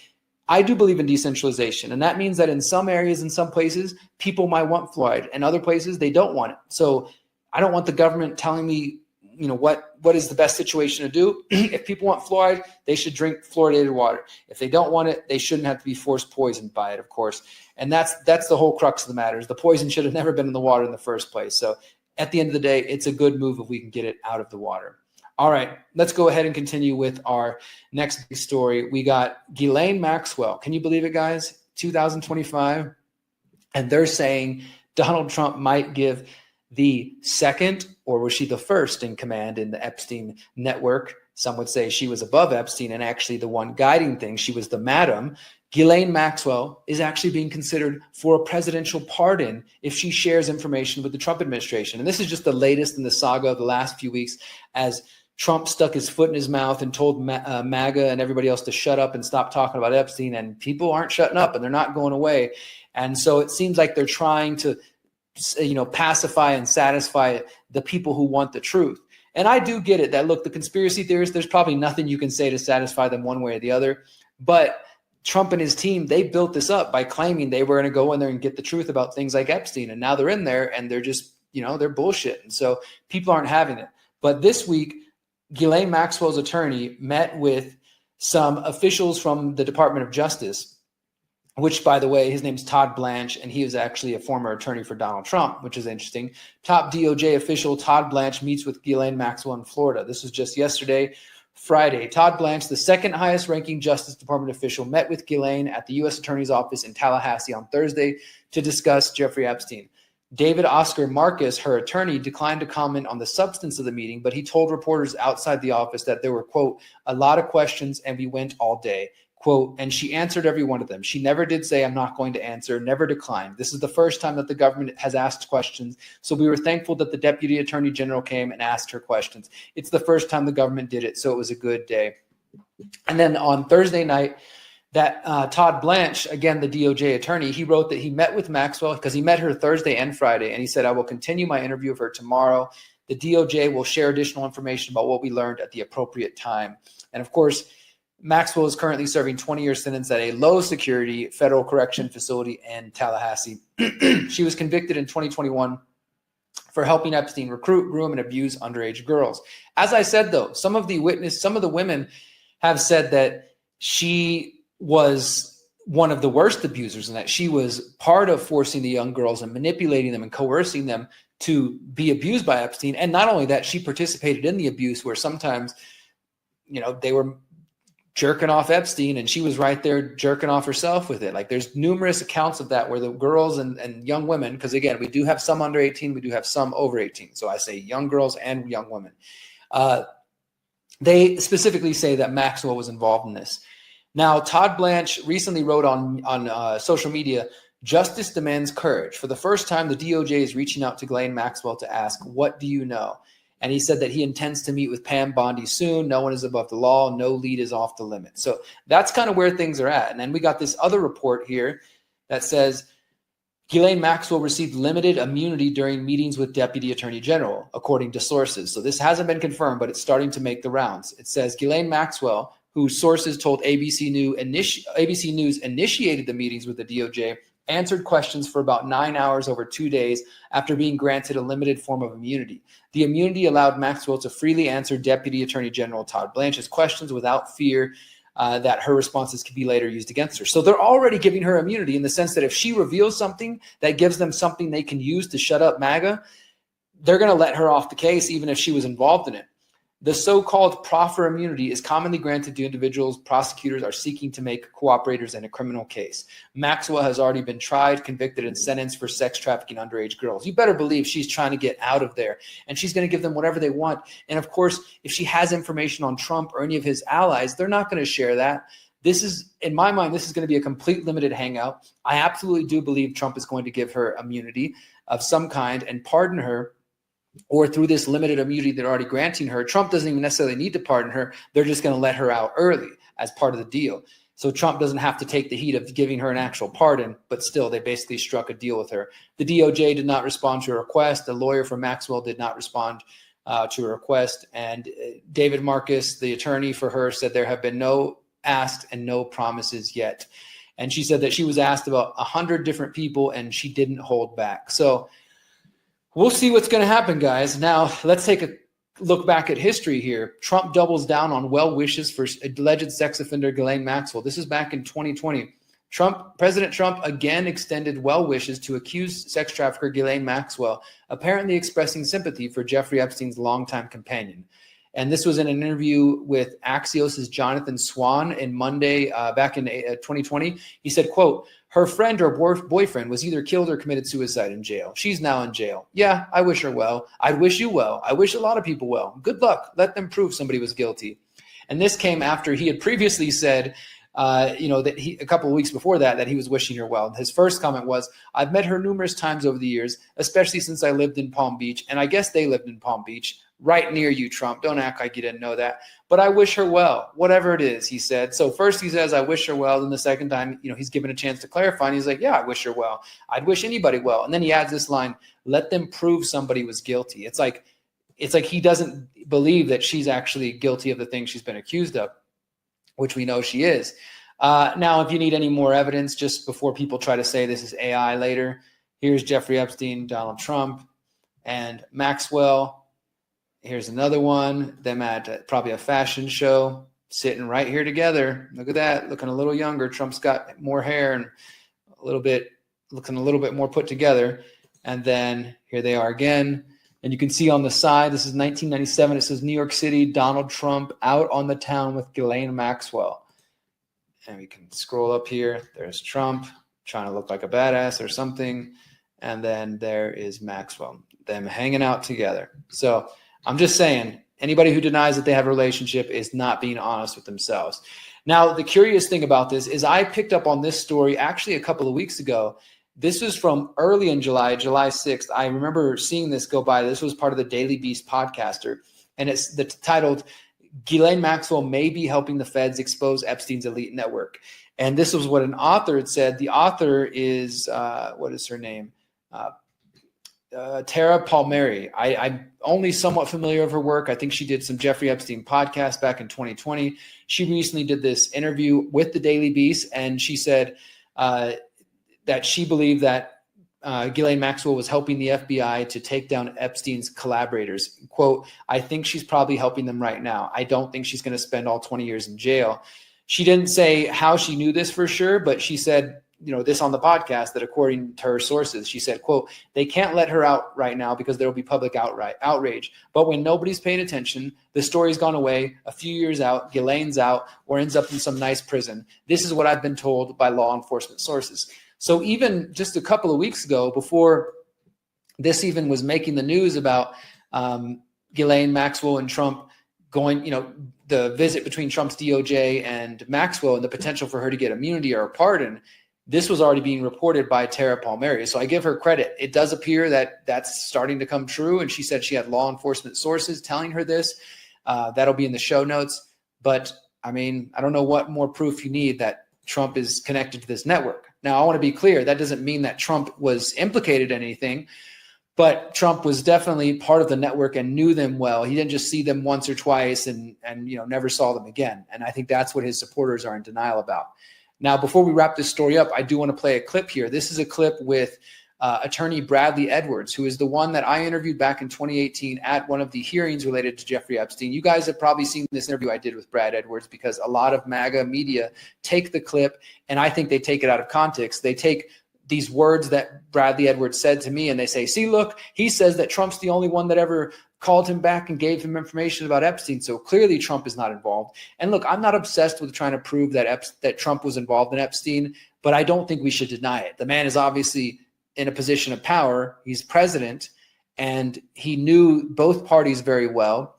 I do believe in decentralization. And that means that in some areas, in some places, people might want fluoride and other places they don't want it. So I don't want the government telling me, what is the best situation to do. If people want fluoride, they should drink fluoridated water. If they don't want it, they shouldn't have to be forced poisoned by it, of course. And that's the whole crux of the matter is the poison should have never been in the water in the first place. So at the end of the day, it's a good move if we can get it out of the water. All right, let's go ahead and continue with our next big story. We got Ghislaine Maxwell. Can you believe it, guys? 2025. And they're saying Donald Trump might give the second, or was she the first in command in the Epstein network? Some would say she was above Epstein and actually the one guiding things. She was the madam. Ghislaine Maxwell is actually being considered for a presidential pardon if she shares information with the Trump administration. And this is just the latest in the saga of the last few weeks as Trump stuck his foot in his mouth and told MAGA and everybody else to shut up and stop talking about Epstein. And people aren't shutting up and they're not going away. And so it seems like they're trying to pacify and satisfy the people who want the truth. And I do get it that, look, the conspiracy theorists, there's probably nothing you can say to satisfy them one way or the other. But Trump and his team, they built this up by claiming they were going to go in there and get the truth about things like Epstein. And now they're in there and they're just, they're bullshit. And so people aren't having it. But this week, Ghislaine Maxwell's attorney met with some officials from the Department of Justice. which, by the way, his name's Todd Blanche, and he is actually a former attorney for Donald Trump, which is interesting. Top DOJ official Todd Blanche meets with Ghislaine Maxwell in Florida. This was just yesterday, Friday. Todd Blanche, the second highest ranking Justice Department official, met with Ghislaine at the U.S. Attorney's Office in Tallahassee on Thursday to discuss Jeffrey Epstein. David Oscar Marcus, her attorney, declined to comment on the substance of the meeting, but he told reporters outside the office that there were, quote, a lot of questions and we went all day. Quote, and she answered every one of them. She never did say, I'm not going to answer, never declined. This is the first time that the government has asked questions. So we were thankful that the Deputy Attorney General came and asked her questions. It's the first time the government did it. So it was a good day. And then on Thursday night, that Todd Blanche, again, the DOJ attorney, he wrote that he met with Maxwell because he met her Thursday and Friday. And he said, I will continue my interview of her tomorrow. The DOJ will share additional information about what we learned at the appropriate time. And of course, Maxwell is currently serving 20-year sentence at a low-security federal correction facility in Tallahassee. She was convicted in 2021 for helping Epstein recruit, groom, and abuse underage girls. As I said, though, some of the women have said that she was one of the worst abusers and that she was part of forcing the young girls and manipulating them and coercing them to be abused by Epstein. And not only that, she participated in the abuse where sometimes, they were jerking off Epstein and she was right there jerking off herself with it. Like there's numerous accounts of that where the girls and young women, because again, we do have some under 18, we do have some over 18. So I say young girls and young women. They specifically say that Maxwell was involved in this. Now, Todd Blanche recently wrote on social media, justice demands courage. For the first time, the DOJ is reaching out to Ghislaine Maxwell to ask, what do you know? And he said that he intends to meet with Pam Bondi soon. No one is above the law. No lead is off the limit. So that's kind of where things are at. And then we got this other report here that says Ghislaine Maxwell received limited immunity during meetings with Deputy Attorney General, according to sources. So this hasn't been confirmed, but it's starting to make the rounds. It says Ghislaine Maxwell, whose sources told ABC News initiated the meetings with the DOJ, answered questions for about 9 hours over 2 days after being granted a limited form of immunity. The immunity allowed Maxwell to freely answer Deputy Attorney General Todd Blanche's questions without fear that her responses could be later used against her. So they're already giving her immunity in the sense that if she reveals something that gives them something they can use to shut up MAGA, they're going to let her off the case even if she was involved in it. The so-called proffer immunity is commonly granted to individuals prosecutors are seeking to make cooperators in a criminal case. Maxwell has already been tried, convicted, and sentenced for sex trafficking underage girls. You better believe she's trying to get out of there, and she's going to give them whatever they want. And of course, if she has information on Trump or any of his allies, they're not going to share that. This is, in my mind, this is going to be a complete limited hangout. I absolutely do believe Trump is going to give her immunity of some kind and pardon her, or through this limited immunity they're already granting her. Trump doesn't even necessarily need to pardon her. They're just going to let her out early as part of the deal. So Trump doesn't have to take the heat of giving her an actual pardon, but still they basically struck a deal with her. The DOJ did not respond to a request. The lawyer for Maxwell did not respond to a request. And David Marcus, the attorney for her, said there have been no asked and no promises yet. And she said that she was asked about 100 different people and she didn't hold back. So we'll see what's going to happen, guys. Now, let's take a look back at history here. Trump doubles down on well wishes for alleged sex offender Ghislaine Maxwell. This is back in 2020. President Trump again extended well wishes to accused sex trafficker Ghislaine Maxwell, apparently expressing sympathy for Jeffrey Epstein's longtime companion. And this was in an interview with Axios' Jonathan Swan in Monday back in 2020. He said, quote, her friend or boyfriend was either killed or committed suicide in jail. She's now in jail. Yeah, I wish her well. I'd wish you well. I wish a lot of people well. Good luck. Let them prove somebody was guilty. And this came after he had previously said, that a couple of weeks before that he was wishing her well. His first comment was, I've met her numerous times over the years, especially since I lived in Palm Beach. And I guess they lived in Palm Beach, right near you, Trump. Don't act like you didn't know that. But I wish her well, whatever it is, he said. So first he says, I wish her well. Then the second time, he's given a chance to clarify. And he's like, yeah, I wish her well. I'd wish anybody well. And then he adds this line, let them prove somebody was guilty. It's like he doesn't believe that she's actually guilty of the things she's been accused of, which we know she is. Now, if you need any more evidence, just before people try to say this is AI later, here's Jeffrey Epstein, Donald Trump, and Maxwell. Here's another one, them at probably a fashion show, sitting right here together. Look at that, looking a little younger. Trump's got more hair and looking a little bit more put together. And then here they are again. And you can see on the side, this is 1997. It says New York City, Donald Trump out on the town with Ghislaine Maxwell. And we can scroll up here. There's Trump trying to look like a badass or something. And then there is Maxwell, them hanging out together. So I'm just saying, anybody who denies that they have a relationship is not being honest with themselves. Now, the curious thing about this is I picked up on this story actually a couple of weeks ago. This was from early in July 6th. I remember seeing this go by. This was part of the Daily Beast podcaster. And it's titled, Ghislaine Maxwell may be helping the feds expose Epstein's elite network. And this was what an author had said. The author is, what is her name? Tara Palmieri. I'm only somewhat familiar with her work. I think she did some Jeffrey Epstein podcast back in 2020. She recently did this interview with the Daily Beast, and she said that she believed that Ghislaine Maxwell was helping the FBI to take down Epstein's collaborators. Quote, I think she's probably helping them right now. I don't think she's going to spend all 20 years in jail. She didn't say how she knew this for sure, but she said, this on the podcast, that according to her sources, she said, quote, they can't let her out right now because there will be public outrage. But when nobody's paying attention, the story's gone away, a few years out, Ghislaine's out, or ends up in some nice prison. This is what I've been told by law enforcement sources. So even just a couple of weeks ago, before this even was making the news about Ghislaine Maxwell and Trump going, the visit between Trump's DOJ and Maxwell and the potential for her to get immunity or a pardon, this was already being reported by Tara Palmieri. So I give her credit. It does appear that that's starting to come true. And she said she had law enforcement sources telling her this. That'll be in the show notes. But I mean, I don't know what more proof you need that Trump is connected to this network. Now, I want to be clear. That doesn't mean that Trump was implicated in anything, but Trump was definitely part of the network and knew them well. He didn't just see them once or twice and never saw them again. And I think that's what his supporters are in denial about. Now, before we wrap this story up, I do want to play a clip here. This is a clip with attorney Bradley Edwards, who is the one that I interviewed back in 2018 at one of the hearings related to Jeffrey Epstein. You guys have probably seen this interview I did with Brad Edwards because a lot of MAGA media take the clip, and I think they take it out of context. They take these words that Bradley Edwards said to me, and they say, see, look, he says that Trump's the only one that ever called him back and gave him information about Epstein. So clearly Trump is not involved. And look, I'm not obsessed with trying to prove that Trump was involved in Epstein, but I don't think we should deny it. The man is obviously in a position of power. He's president, and he knew both parties very well.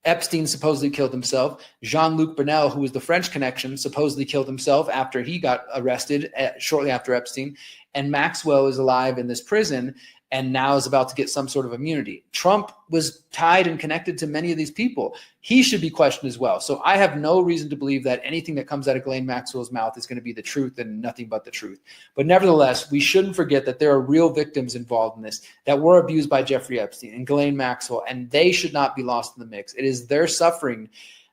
Epstein supposedly killed himself. Jean-Luc Brunel, who was the French connection, supposedly killed himself after he got arrested shortly after Epstein. And Maxwell is alive in this prison and now is about to get some sort of immunity. Trump was tied and connected to many of these people. He should be questioned as well. So I have no reason to believe that anything that comes out of Ghislaine Maxwell's mouth is going to be the truth and nothing but the truth. But nevertheless, we shouldn't forget that there are real victims involved in this that were abused by Jeffrey Epstein and Ghislaine Maxwell, and they should not be lost in the mix. It is their suffering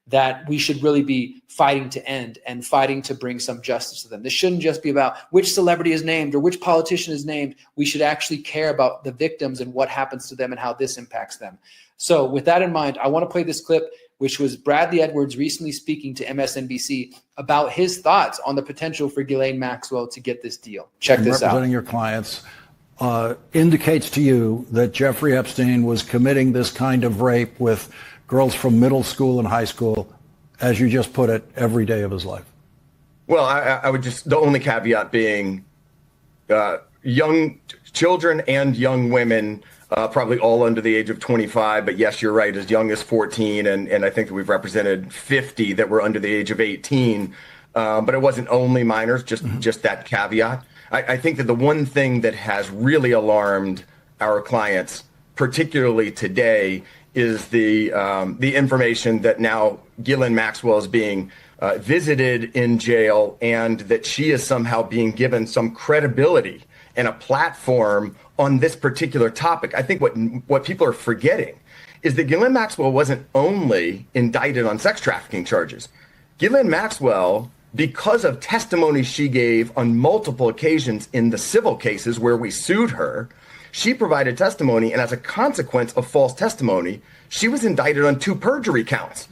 that we should really be fighting to end and fighting to bring some justice to them. This shouldn't just be about which celebrity is named or which politician is named. We should actually care about the victims and what happens to them and how this impacts them. So with that in mind, I want to play this clip, which was Bradley Edwards recently speaking to MSNBC about his thoughts on the potential for Ghislaine Maxwell to get this deal. Check this out. Representing your clients indicates to you that Jeffrey Epstein was committing this kind of rape with girls from middle school and high school, as you just put it, every day of his life? Well, I would just, the only caveat being young children and young women, probably all under the age of 25. But yes, you're right, as young as 14. And I think that we've represented 50 that were under the age of 18. But it wasn't only minors, just that caveat. I think that the one thing that has really alarmed our clients, particularly today, is the information that now Ghislaine Maxwell is being visited in jail, and that she is somehow being given some credibility and a platform on this particular topic. I think what people are forgetting is that Ghislaine Maxwell wasn't only indicted on sex trafficking charges. Ghislaine Maxwell, because of testimony she gave on multiple occasions in the civil cases where we sued her, she provided testimony, and as a consequence of false testimony, she was indicted on 2 perjury counts.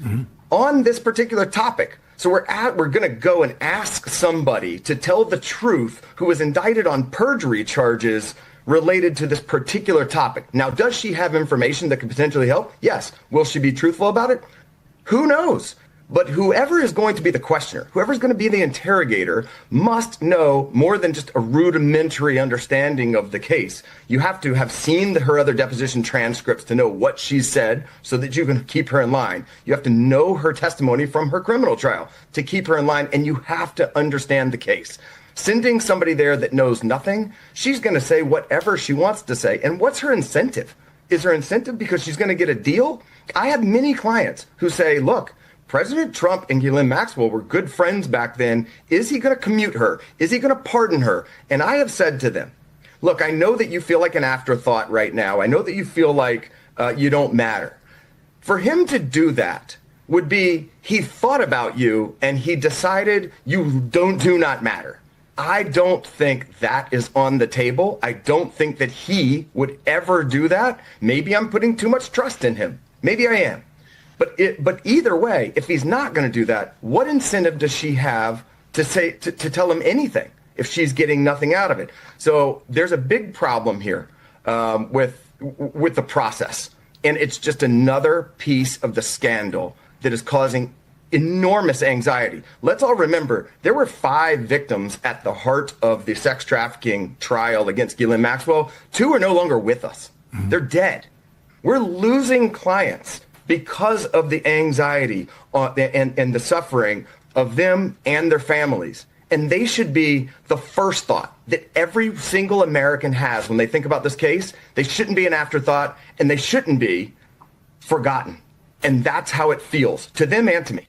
on this particular topic. So we're going to go and ask somebody to tell the truth who was indicted on perjury charges related to this particular topic. Now, does she have information that could potentially help? Yes. Will she be truthful about it? Who knows? But whoever is going to be the questioner, whoever is going to be the interrogator, must know more than just a rudimentary understanding of the case. You have to have seen her other deposition transcripts to know what she said so that you can keep her in line. You have to know her testimony from her criminal trial to keep her in line, and you have to understand the case. Sending somebody there that knows nothing, she's going to say whatever she wants to say. And what's her incentive? Is her incentive because she's going to get a deal? I have many clients who say, look, President Trump and Ghislaine Maxwell were good friends back then. Is he going to commute her? Is he going to pardon her? And I have said to them, look, I know that you feel like an afterthought right now. I know that you feel like you don't matter. For him to do that would be he thought about you and he decided you do not matter. I don't think that is on the table. I don't think that he would ever do that. Maybe I'm putting too much trust in him. Maybe I am. But either way, if he's not going to do that, what incentive does she have to tell him anything if she's getting nothing out of it? So there's a big problem here with the process. And it's just another piece of the scandal that is causing enormous anxiety. Let's all remember, there were 5 victims at the heart of the sex trafficking trial against Ghislaine Maxwell. 2 are no longer with us. They're dead. We're losing clients because of the anxiety and the suffering of them and their families. And they should be the first thought that every single American has when they think about this case. They shouldn't be an afterthought, and they shouldn't be forgotten. And that's how it feels to them and to me.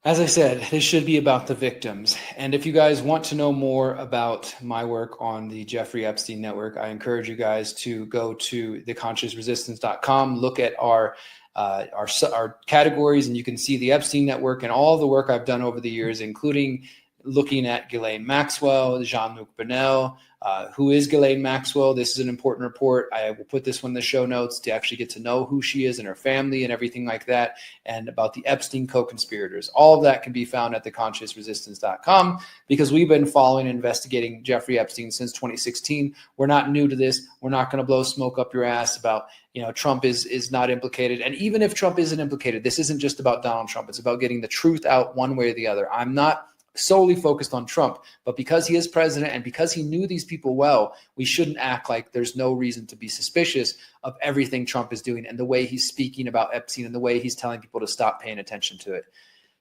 As I said, this should be about the victims. And if you guys want to know more about my work on the Jeffrey Epstein network, I encourage you guys to go to theconsciousresistance.com, look at our categories, and you can see the Epstein network and all the work I've done over the years, including looking at Ghislaine Maxwell, Jean-Luc Bonnell, who is Ghislaine Maxwell. This is an important report. I will put this one in the show notes to actually get to know who she is and her family and everything like that, and about the Epstein co-conspirators. All of that can be found at theconsciousresistance.com, because we've been following and investigating Jeffrey Epstein since 2016. We're not new to this. We're not going to blow smoke up your ass about, Trump is not implicated. And even if Trump isn't implicated, this isn't just about Donald Trump. It's about getting the truth out one way or the other. I'm not solely focused on Trump, but because he is president and because he knew these people well, we shouldn't act like there's no reason to be suspicious of everything Trump is doing and the way he's speaking about Epstein and the way he's telling people to stop paying attention to it.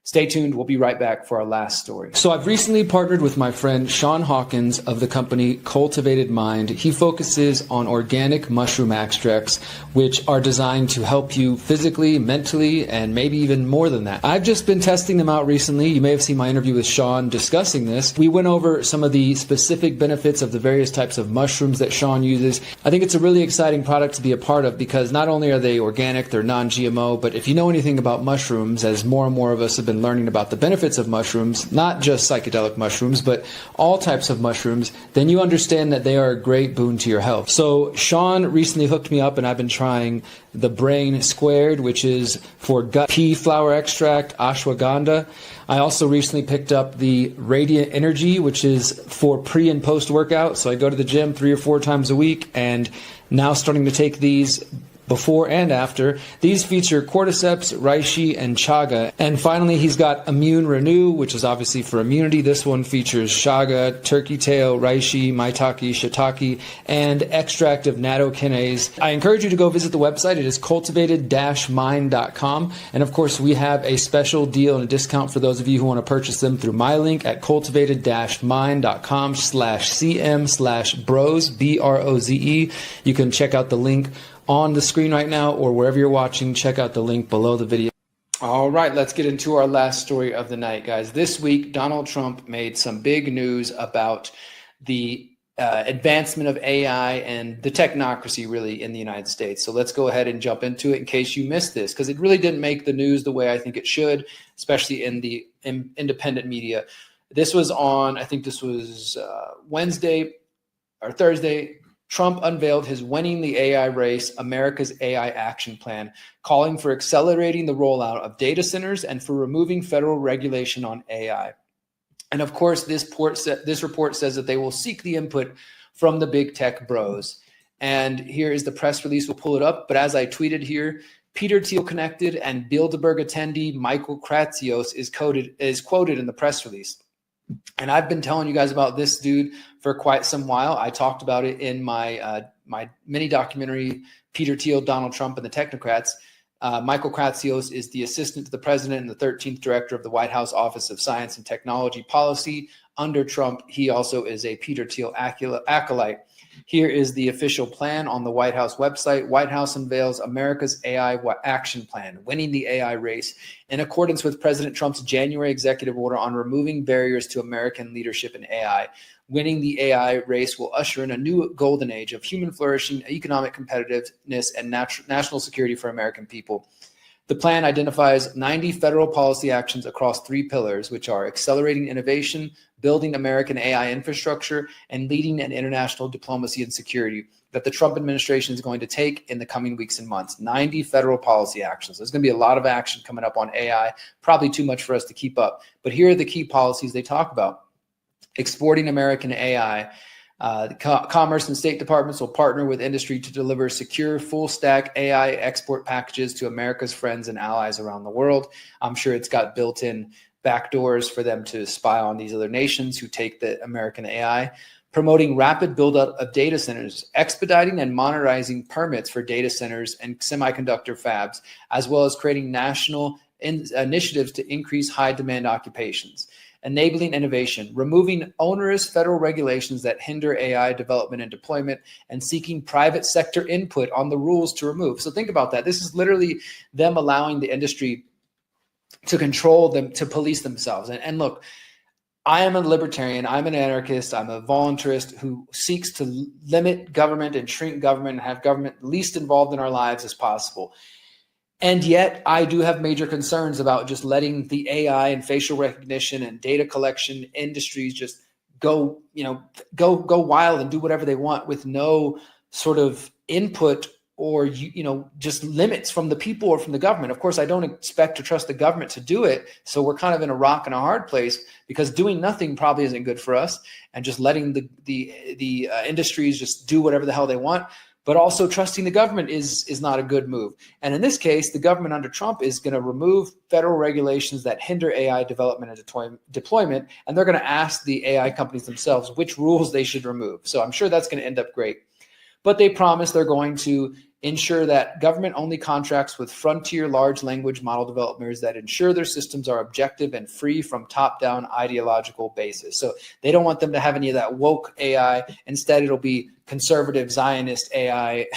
Stay tuned. We'll be right back for our last story. So I've recently partnered with my friend Sean Hawkins of the company Cultivated Mind. He focuses on organic mushroom extracts, which are designed to help you physically, mentally, and maybe even more than that. I've just been testing them out recently. You may have seen my interview with Sean discussing this. We went over some of the specific benefits of the various types of mushrooms that Sean uses. I think it's a really exciting product to be a part of, because not only are they organic, they're non-GMO, but if you know anything about mushrooms, as more and more of us have been learning about the benefits of mushrooms, not just psychedelic mushrooms, but all types of mushrooms, then you understand that they are a great boon to your health. So Sean recently hooked me up, and I've been trying the Brain Squared, which is for gut pea flower extract, ashwagandha. I also recently picked up the Radiant Energy, which is for pre and post workout. So I go to the gym 3 or 4 times a week, and now starting to take these before and after. These feature cordyceps, reishi, and chaga. And finally, he's got Immune Renew, which is obviously for immunity. This one features chaga, turkey tail, reishi, maitake, shiitake, and extract of nattokinase. I encourage you to go visit the website. It is cultivated-mind.com. And of course, we have a special deal and a discount for those of you who want to purchase them through my link at cultivated-mind.com/cm/broze, BROZE. You can check out the link on the screen right now, or wherever you're watching, check out the link below the video. All right, let's get into our last story of the night, guys. This week, Donald Trump made some big news about the advancement of AI and the technocracy really in the United States. So let's go ahead and jump into it in case you missed this, because it really didn't make the news the way I think it should, especially in the independent media. This was on, I think this was Wednesday or Thursday, Trump unveiled his Winning the AI Race, America's AI Action Plan, calling for accelerating the rollout of data centers and for removing federal regulation on AI. And of course, this report says that they will seek the input from the big tech bros. And here is the press release. We'll pull it up. But as I tweeted here, Peter Thiel connected and Bilderberg attendee Michael Kratsios is quoted in the press release. And I've been telling you guys about this dude for quite some while. I talked about it in my my mini documentary, Peter Thiel, Donald Trump, and the Technocrats. Michael Kratsios is the assistant to the president and the 13th director of the White House Office of Science and Technology Policy under Trump. He also is a Peter Thiel acolyte. Here is the official plan on the White House website. White House unveils America's AI Action Plan, Winning the AI Race, in accordance with President Trump's January executive order on removing barriers to American leadership in AI. Winning the AI race will usher in a new golden age of human flourishing, economic competitiveness, and national security for American people. The plan identifies 90 federal policy actions across 3 pillars, which are accelerating innovation, building American AI infrastructure, and leading an international diplomacy and security that the Trump administration is going to take in the coming weeks and months. 90 federal policy actions. There's going to be a lot of action coming up on AI, probably too much for us to keep up. But here are the key policies they talk about. Exporting American AI. The Commerce and State Departments will partner with industry to deliver secure, full-stack AI export packages to America's friends and allies around the world. I'm sure it's got built-in backdoors for them to spy on these other nations who take the American AI. Promoting rapid build-up of data centers, expediting and monetizing permits for data centers and semiconductor fabs, as well as creating national initiatives to increase high-demand occupations. Enabling innovation, removing onerous federal regulations that hinder AI development and deployment, and seeking private sector input on the rules to remove. So think about that. This is literally them allowing the industry to control them, to police themselves. And look, I am a libertarian. I'm an anarchist. I'm a voluntarist who seeks to limit government and shrink government and have government least involved in our lives as possible. And yet I do have major concerns about just letting the AI and facial recognition and data collection industries just go wild and do whatever they want with no sort of input or, just limits from the people or from the government. Of course, I don't expect to trust the government to do it. So we're kind of in a rock and a hard place because doing nothing probably isn't good for us, and just letting the industries just do whatever the hell they want. But also trusting the government is not a good move. And in this case, the government under Trump is going to remove federal regulations that hinder AI development and deployment. And they're going to ask the AI companies themselves which rules they should remove. So I'm sure that's going to end up great. But they promise they're going to ensure that government only contracts with frontier large language model developers that ensure their systems are objective and free from top-down ideological basis. So they don't want them to have any of that woke AI. Instead, it'll be conservative Zionist AI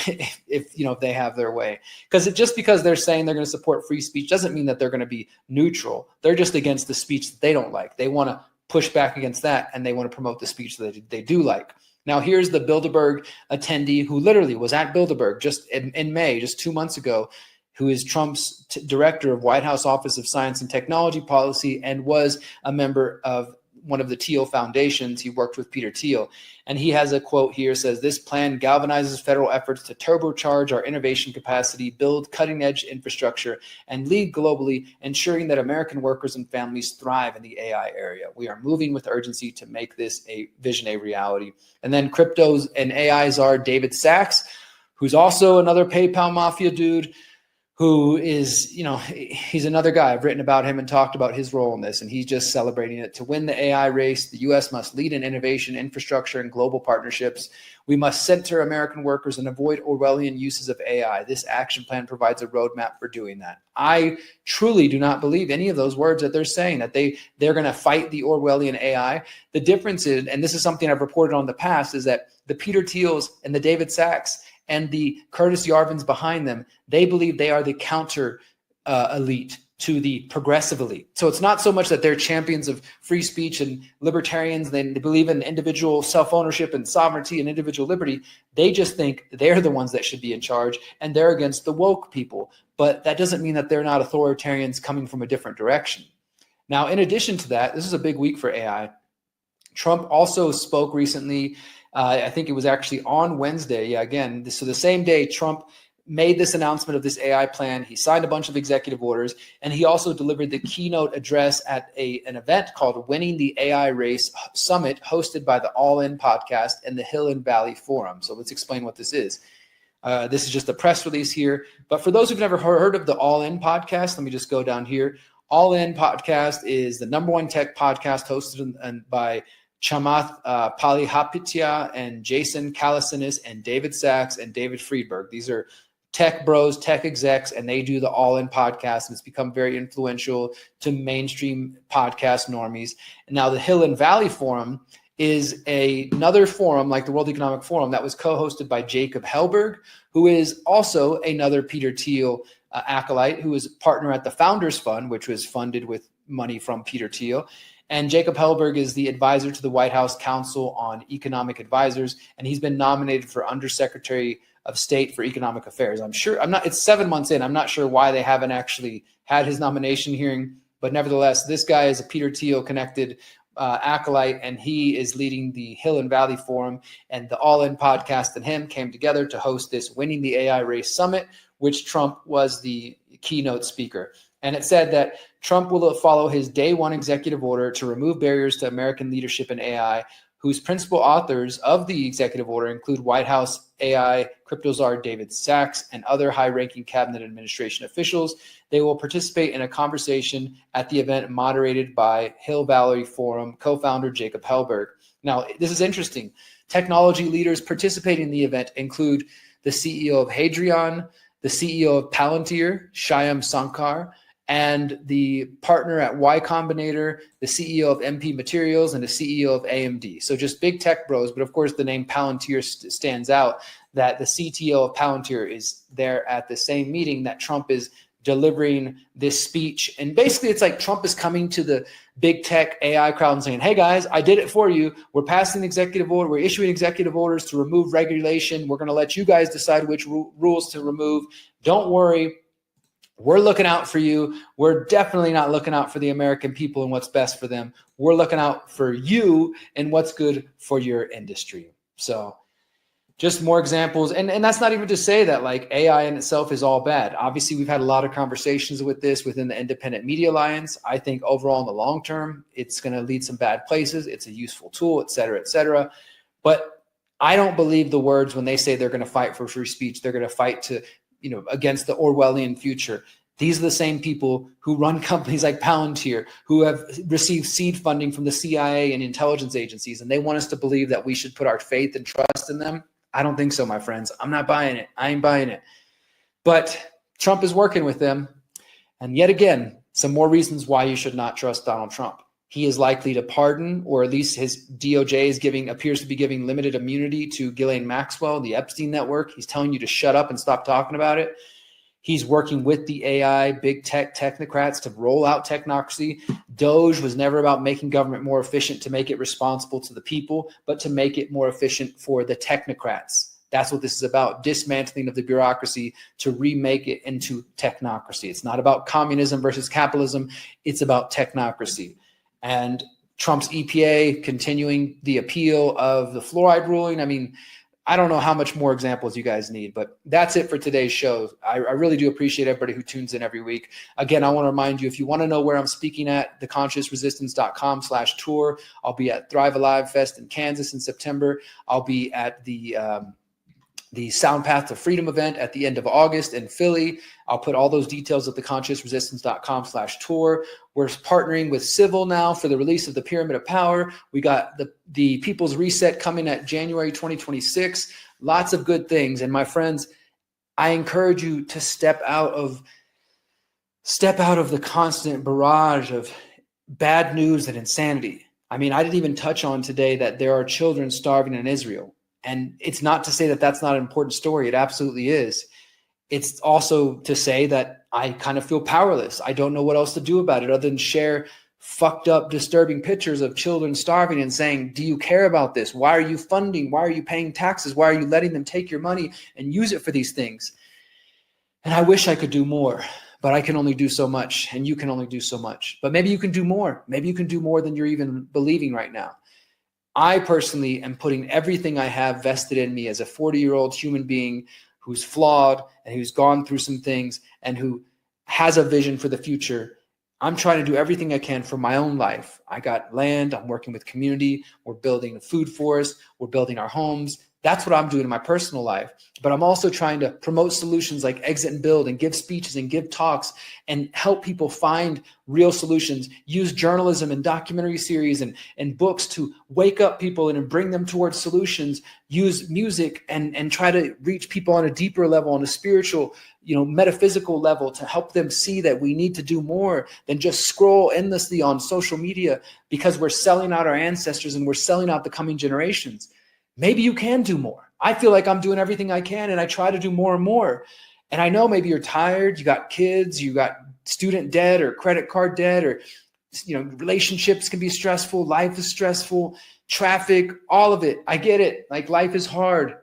if they have their way. Just because they're saying they're going to support free speech doesn't mean that they're going to be neutral. They're just against the speech that they don't like. They want to push back against that, and they want to promote the speech that they do like. Now, here's the Bilderberg attendee who literally was at Bilderberg just in May, just 2 months ago, who is Trump's director of White House Office of Science and Technology Policy and was a member of one of the Thiel foundations. He worked with Peter Thiel. And he has a quote here, says, "This plan galvanizes federal efforts to turbocharge our innovation capacity, build cutting-edge infrastructure, and lead globally, ensuring that American workers and families thrive in the AI area. We are moving with urgency to make this vision a reality." And then cryptos and AI czar David Sachs, who's also another PayPal mafia dude, who is, he's another guy. I've written about him and talked about his role in this, and he's just celebrating it. To win the AI race, the U.S. must lead in innovation, infrastructure, and global partnerships. We must center American workers and avoid Orwellian uses of AI. This action plan provides a roadmap for doing that. I truly do not believe any of those words that they're saying, that they're going to fight the Orwellian AI. The difference is, and this is something I've reported on in the past, is that the Peter Thiels and the David Sachs and the Curtis Yarvins behind them, they believe they are the counter elite to the progressive elite. So it's not so much that they're champions of free speech and libertarians. They believe in individual self-ownership and sovereignty and individual liberty. They just think they're the ones that should be in charge, and they're against the woke people. But that doesn't mean that they're not authoritarians coming from a different direction. Now, in addition to that, this is a big week for AI. Trump also spoke recently I think it was actually on Wednesday. Yeah, again, so the same day Trump made this announcement of this AI plan, he signed a bunch of executive orders, and he also delivered the keynote address at an event called Winning the AI Race Summit, hosted by the All In podcast and the Hill and Valley Forum. So let's explain what this is. This is just a press release here. But for those who've never heard of the All In podcast, let me just go down here. All In podcast is the #1 tech podcast hosted by Chamath Palihapitiya and Jason Calacanis and David Sachs and David Friedberg. These are tech bros, tech execs, and they do the All In podcast, and it's become very influential to mainstream podcast normies. And now the Hill and Valley Forum is another forum like the World Economic Forum that was co-hosted by Jacob Hellberg, who is also another Peter Thiel acolyte, who is a partner at the Founders Fund, which was funded with money from Peter Thiel. And Jacob Hellberg is the advisor to the White House Council on Economic Advisors, and he's been nominated for Undersecretary of State for Economic Affairs. It's 7 months in. I'm not sure why they haven't actually had his nomination hearing, but nevertheless, this guy is a Peter Thiel connected acolyte, and he is leading the Hill and Valley Forum, and the All In podcast and him came together to host this Winning the AI Race Summit, which Trump was the keynote speaker. And it said that Trump will follow his day one executive order to remove barriers to American leadership in AI, whose principal authors of the executive order include White House AI crypto czar David Sachs and other high-ranking cabinet administration officials. They will participate in a conversation at the event moderated by Hill Valley Forum co-founder Jacob Hellberg. Now, this is interesting. Technology leaders participating in the event include the CEO of Hadrian, the CEO of Palantir, Shyam Sankar, and the partner at Y Combinator, the CEO of MP Materials, and the CEO of AMD. So just big tech bros, but of course the name Palantir stands out, that the CTO of Palantir is there at the same meeting that Trump is delivering this speech. And basically it's like Trump is coming to the big tech AI crowd and saying, hey guys, I did it for you. We're passing the executive order. We're issuing executive orders to remove regulation. We're going to let you guys decide which rules to remove. Don't worry. We're looking out for you. We're definitely not looking out for the American people and what's best for them. We're looking out for you and what's good for your industry. So just more examples. And that's not even to say that like AI in itself is all bad. Obviously, we've had a lot of conversations with this within the Independent Media Alliance. I think overall in the long term, it's going to lead some bad places. It's a useful tool, et cetera, et cetera. But I don't believe the words when they say they're going to fight for free speech. They're going to fight against the Orwellian future. These are the same people who run companies like Palantir, who have received seed funding from the CIA and intelligence agencies, and they want us to believe that we should put our faith and trust in them. I don't think so, my friends. I'm not buying it. I ain't buying it. But Trump is working with them. And yet again, some more reasons why you should not trust Donald Trump. He is likely to pardon, or at least his DOJ appears to be giving limited immunity to Ghislaine Maxwell, the Epstein network. He's telling you to shut up and stop talking about it. He's working with the AI, big tech technocrats to roll out technocracy. Doge was never about making government more efficient to make it responsible to the people, but to make it more efficient for the technocrats. That's what this is about, dismantling of the bureaucracy to remake it into technocracy. It's not about communism versus capitalism. It's about technocracy. And Trump's EPA continuing the appeal of the fluoride ruling. I mean, I don't know how much more examples you guys need, but that's it for today's show. I really do appreciate everybody who tunes in every week. Again, I want to remind you, if you want to know where I'm speaking at, theconsciousresistance.com/tour. I'll be at Thrive Alive Fest in Kansas in September. I'll be at the Sound Path to Freedom event at the end of August in Philly. I'll put all those details at theconsciousresistance.com/tour. We're partnering with Civil now for the release of the Pyramid of Power. We got the People's Reset coming at January 2026. Lots of good things. And my friends, I encourage you to step out of the constant barrage of bad news and insanity. I mean, I didn't even touch on today that there are children starving in Israel. And it's not to say that that's not an important story. It absolutely is. It's also to say that I kind of feel powerless. I don't know what else to do about it other than share fucked up, disturbing pictures of children starving and saying, do you care about this? Why are you funding? Why are you paying taxes? Why are you letting them take your money and use it for these things? And I wish I could do more, but I can only do so much, and you can only do so much. But maybe you can do more. Maybe you can do more than you're even believing right now. I personally am putting everything I have vested in me as a 40-year-old human being who's flawed and who's gone through some things and who has a vision for the future. I'm trying to do everything I can for my own life. I got land. I'm working with community. We're building a food forest. We're building our homes. That's what I'm doing in my personal life. But I'm also trying to promote solutions like Exit and Build and give speeches and give talks and help people find real solutions, use journalism and documentary series and books to wake up people and bring them towards solutions, use music and try to reach people on a deeper level, on a spiritual, metaphysical level, to help them see that we need to do more than just scroll endlessly on social media because we're selling out our ancestors and we're selling out the coming generations. Maybe you can do more. I feel like I'm doing everything I can and I try to do more and more. And I know maybe you're tired, you got kids, you got student debt or credit card debt, or relationships can be stressful, life is stressful, traffic, all of it. I get it. Like, life is hard.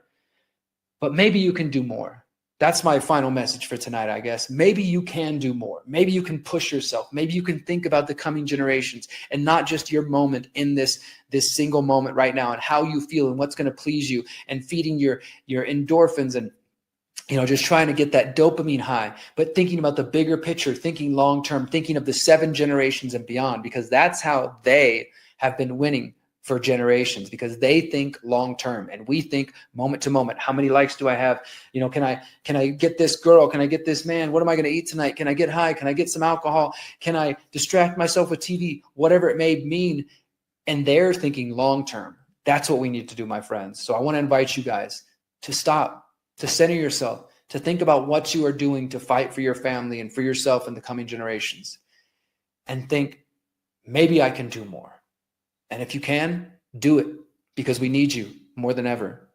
But maybe you can do more. That's my final message for tonight, I guess. Maybe you can do more. Maybe you can push yourself. Maybe you can think about the coming generations and not just your moment in this single moment right now, and how you feel and what's going to please you, and feeding your endorphins and just trying to get that dopamine high, but thinking about the bigger picture, thinking long-term, thinking of the 7 generations and beyond, because that's how they have been winning for generations, because they think long-term and we think moment to moment. How many likes do I have? Can I get this girl? Can I get this man? What am I going to eat tonight? Can I get high? Can I get some alcohol? Can I distract myself with TV? Whatever it may mean. And they're thinking long-term. That's what we need to do, my friends. So I want to invite you guys to stop, to center yourself, to think about what you are doing to fight for your family and for yourself in the coming generations, and think, maybe I can do more. And if you can, do it, because we need you more than ever.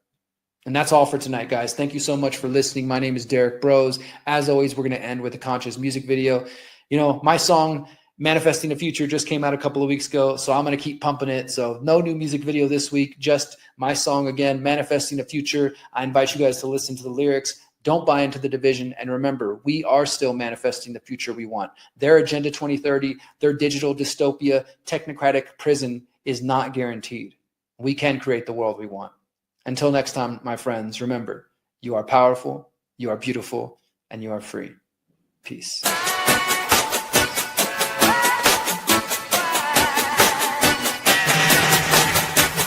And that's all for tonight, guys. Thank you so much for listening. My name is Derrick Broze. As always, we're going to end with a conscious music video. My song, Manifesting the Future, just came out a couple of weeks ago, so I'm going to keep pumping it. So no new music video this week, just my song again, Manifesting the Future. I invite you guys to listen to the lyrics. Don't buy into the division. And remember, we are still manifesting the future we want. Their Agenda 2030, their digital dystopia, technocratic prison is not guaranteed. We can create the world we want. Until next time, my friends, remember, you are powerful, you are beautiful, and you are free. Peace.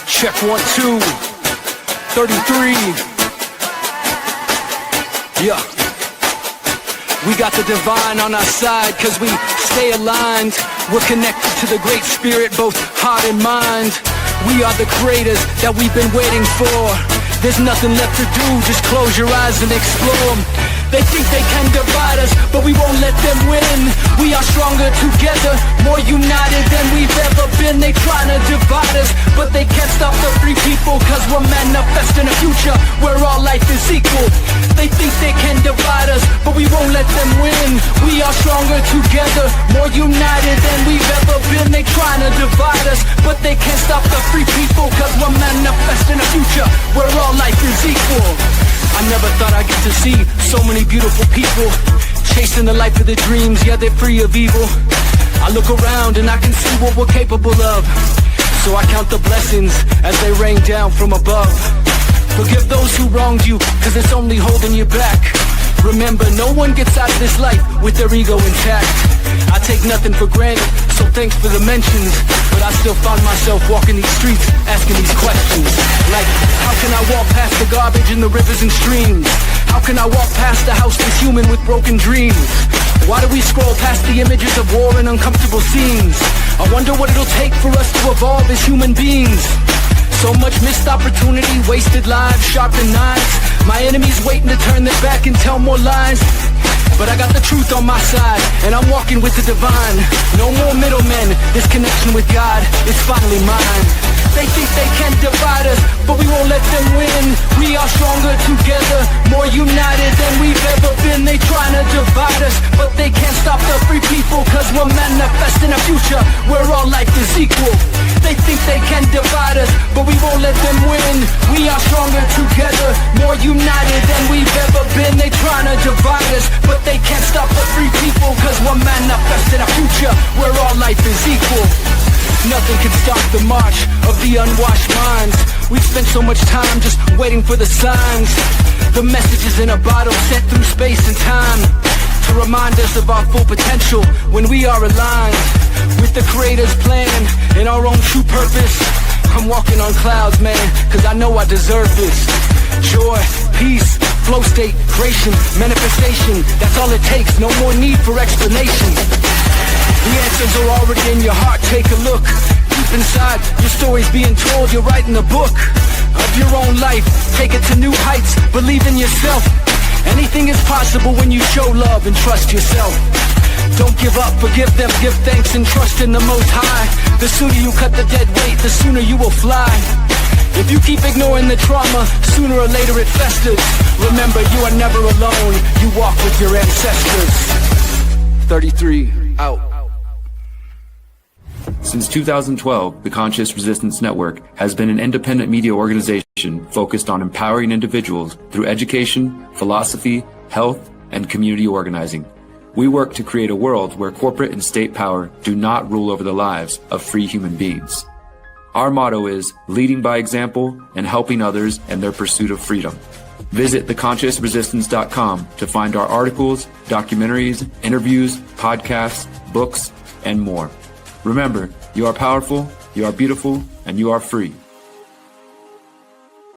Check 1, 2, 33. Yeah. We got the divine on our side, cause we stay aligned. We're connected to the great spirit, both heart and mind. We are the creators that we've been waiting for. There's nothing left to do, just close your eyes and explore. They think they can divide us, but we won't let them win. We are stronger together, more united than we've ever been. They trying to divide us, but they can't stop the free people, cause we're manifesting a future where all life is equal. They think they can divide us, but we won't let them win. We are stronger together, more united than we've ever been. They trying to divide us, but they can't stop the free people, cause we're manifesting a future where all life is equal. I never thought I'd get to see so many beautiful people chasing the life of their dreams, yeah, they're free of evil. I look around and I can see what we're capable of, so I count the blessings as they rain down from above. Forgive those who wronged you, cause it's only holding you back. Remember, no one gets out of this life with their ego intact. I take nothing for granted, so thanks for the mentions, but I still find myself walking these streets asking these questions. Like, how can I walk past the garbage in the rivers and streams? How can I walk past the houseless human with broken dreams? Why do we scroll past the images of war and uncomfortable scenes? I wonder what it'll take for us to evolve as human beings. So much missed opportunity, wasted lives, sharpened knives. My enemies waiting to turn their back and tell more lies. But I got the truth on my side, and I'm walking with the divine. No more middlemen, this connection with God is finally mine. They think they can divide us, but we won't let them win. We are stronger together, more united than we've ever been. They trying to divide us, but they can't stop the free people, cause we're manifesting a future where all life is equal. They think they can divide us, but we won't let them win. We are stronger together, more united than we've ever been. They trying to divide us, but they can't stop the free people, cause we're manifesting a future where all life is equal. Nothing can stop the march of the unwashed minds. We've spent so much time just waiting for the signs. The messages in a bottle sent through space and time to remind us of our full potential when we are aligned with the Creator's plan and our own true purpose. I'm walking on clouds, man, cause I know I deserve this. Joy, peace, flow state, creation, manifestation. That's all it takes, no more need for explanation. The answers are already in your heart, take a look. Deep inside, your story's being told, you're writing a book of your own life. Take it to new heights, believe in yourself. Anything is possible when you show love and trust yourself. Don't give up, forgive them, give thanks and trust in the Most High. The sooner you cut the dead weight, the sooner you will fly. If you keep ignoring the trauma, sooner or later it festers. Remember, you are never alone, you walk with your ancestors. 33, out. Since 2012, the Conscious Resistance Network has been an independent media organization focused on empowering individuals through education, philosophy, health, and community organizing. We work to create a world where corporate and state power do not rule over the lives of free human beings. Our motto is leading by example and helping others in their pursuit of freedom. Visit theconsciousresistance.com to find our articles, documentaries, interviews, podcasts, books, and more. Remember, you are powerful, you are beautiful, and you are free.